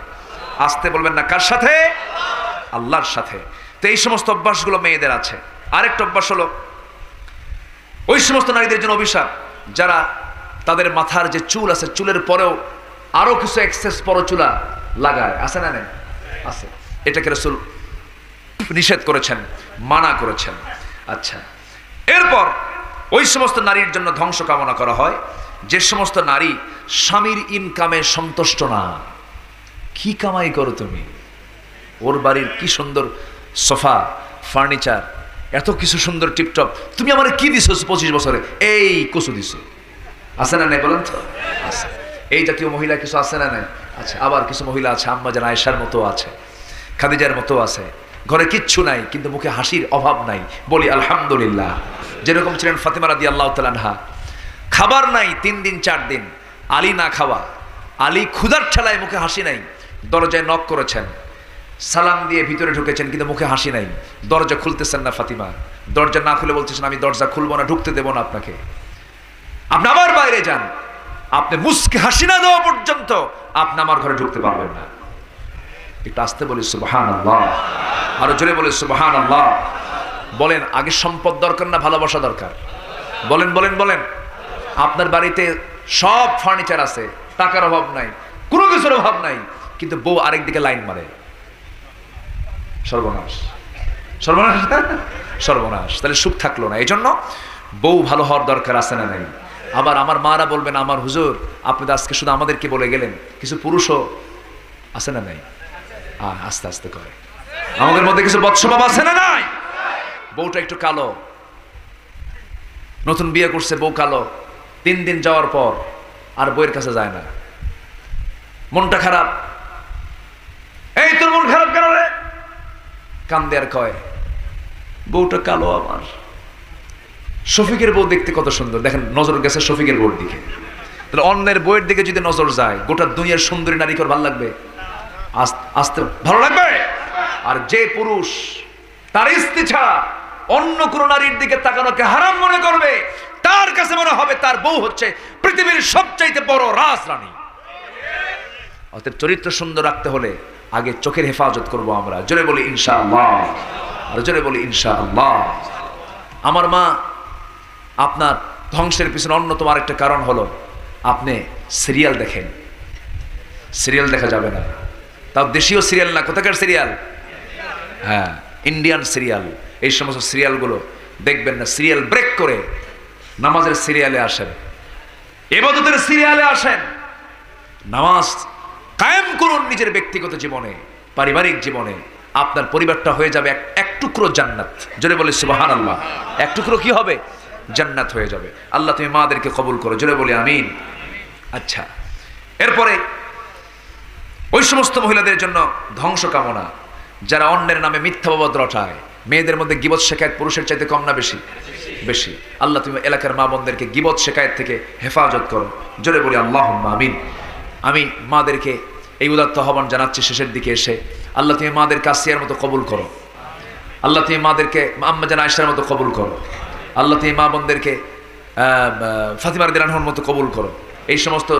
আসতে বলবেন না, কার সাথে? আল্লাহর সাথে। তো এই সমস্ত অভ্যাসগুলো মেয়েদের আছে। আরেকটা অভ্যাস হলো ওই সমস্ত নারীদের জন্য অভিশাপ যারা তাদের মাথার যে চুল আছে চুলের পরেও আরো কিছু এক্সেস পরচুলা লাগায়। আছে না নেই? আছে। এটাকে রাসূল নিষেধ করেছেন, মানা করেছেন। আচ্ছা, এরপর ওই সমস্ত নারীর জন্য ধ্বংস কামনা করা হয় যে সমস্ত নারী স্বামীর ইনকামে সন্তুষ্ট না। কি কামাই করো তুমি? ওর বাড়ির কি সুন্দর সোফা, ফার্নিচার, এত কিছু সুন্দর টিপটপ, তুমি আমার কি দিছো 25 বছরে? এই কচু দিছো। আছে না নাই বলেন তো? আছে। এই জাতীয় মহিলা কিছু আছে না নাই? আচ্ছা, আবার কিছু মহিলা আছে আম্মা জান আয়েশার মতো আছে, খাদিজার মতো আছে, ঘরে কিচ্ছু নাই কিন্তু মুখে হাসির অভাব নাই। বলি আলহামদুলিল্লাহ। যেরকম ছিলেন ফাতেমা রাদিয়াল্লাহু তাআলা আনহা, খাবার নাই 3 দিন 4 দিন, আলী না খাওয়া, আলী ক্ষুধার ঠেলায় মুখে হাসি নাই, দরজায় নক করেছেন, সালাম দিয়ে ভিতরে ঢুকেছেন কিন্তু মুখে হাসি নাই। দরজা খুলতেছেন না ফাতিমা, দরজা না খুলে বলতেছেন আমি দরজা খুলবো না, ঢুকতে দেবো না আপনাকে, আপনি আবার বাইরে যান, আপনি মুস্কে হাসি না দেওয়া পর্যন্ত আপনি আমার ঘরে ঢুকতে পারবেন না। একটু আসতে বলি সুবহানাল্লাহ, আরো জোরে বলি সুবহানাল্লাহ। বলেন আগে সম্পদ দরকার না ভালোবাসা দরকার? বলেন বলেন বলেন। আপনার বাড়িতে সব ফার্নিচার আছে, টাকার অভাব নাই, কোনো কিছুর অভাব নাই, কিন্তু বউ আরেক দিকে লাইন মারে, সর্বনাশ সর্বনাশ সর্বনাশ। তাহলে সুখ থাকলো না। এই জন্য বউ ভালো হওয়ার দরকার আছে না নাই? আবার আমার মারা বলবেন আমার হুজুর আপনি তো আজকে শুধু আমাদেরকে বলে গেলেন, কিছু পুরুষও আছে না নাই? আস্তে আস্তে করে আমাদের মধ্যে কিছু বৎসভাব আছে না নাই? বউটা একটু কালো, নতুন বিয়ে করছে, বউ কালো। 3 দিন যাওয়ার পর আর বউয়ের কাছে যায় না, মনটা খারাপ। এই তোর মন খারাপ কেন রে? কান্দে আর কয়, বউটা কালো আমার। শফিকের বউ দেখতে কত সুন্দর, দেখেন নজর গেছে শফিকের বউর দিকে। তাহলে অন্যের বউয়ের দিকে যদি নজর যায়, গোটা দুনিয়ার সুন্দরী নারীকে ভালো লাগবে? আস্তে ভালো লাগবে? আর যে পুরুষ তার স্ত্রী ছাড়া অন্য কোন নারীর দিকে তাকানোকে হারাম মনে করবে, তার কাছে মনে হবে তার বউ হচ্ছে পৃথিবীর সবচাইতে বড় রাজরানী। অতএব চরিত্র সুন্দর রাখতে হলে আগে চোখের হেফাজত করব আমরা। জোরে বলি ইনশাআল্লাহ, আর জোরে বলি ইনশাআল্লাহ। আমার মা আপনার ধ্বংসের পিছনে অন্যতম আরেকটা কারণ হলো আপনি সিরিয়াল দেখেন। সিরিয়াল দেখা যাবে না, তাও দেশীয় সিরিয়াল না, কোথাকার সিরিয়াল? হ্যাঁ, ইন্ডিয়ান সিরিয়াল। এই সমস্ত সিরিয়ালগুলো দেখবেন না। সিরিয়াল ব্রেক করে নামাজের সিরিয়ালে আসেন, ইবাদতের সিরিয়ালে আসেন। নামাজ কায়েম করুন নিজের ব্যক্তিগত জীবনে, পারিবারিক জীবনে। আপনার পরিবারটা হয়ে যাবে এক টুকরো জান্নাত। জোরে বলি সুবহানাল্লাহ। এক টুকরো কি হবে? জান্নাত হয়ে যাবে। আল্লাহ তুমি মাদেরকে কবুল করো। জোরে বলি আমিন। আচ্ছা, এরপরে ওই সমস্ত মহিলাদের জন্য ধ্বংস কামনা যারা অন্যের নামে মিথ্যা বাবদ রটায়। মেয়েদের মধ্যে গীবত শেখায়েত পুরুষের চাইতে কম না বেশি? বেশি। আল্লাহ তুমি এলাকার মা বোনদেরকে গীবত শেখায়েত থেকে হেফাজত করো। জোরে বলি আল্লাহুম্মা আমিন। আমি মাদেরকে এই উদাত্ত আহ্বান জানাচ্ছি শেষের দিকে এসে, আল্লাহ তুমি মাদেরকে আসিয়ার মতো কবুল করো। আল্লাহ তুমি মাদেরকে আম্মা জান আয়েশার মতো কবুল করো। আল্লাহ তুমি মা বোনদেরকে ফাতিমা রাদিয়াল্লাহু আনহার মতো কবুল করো। এই সমস্ত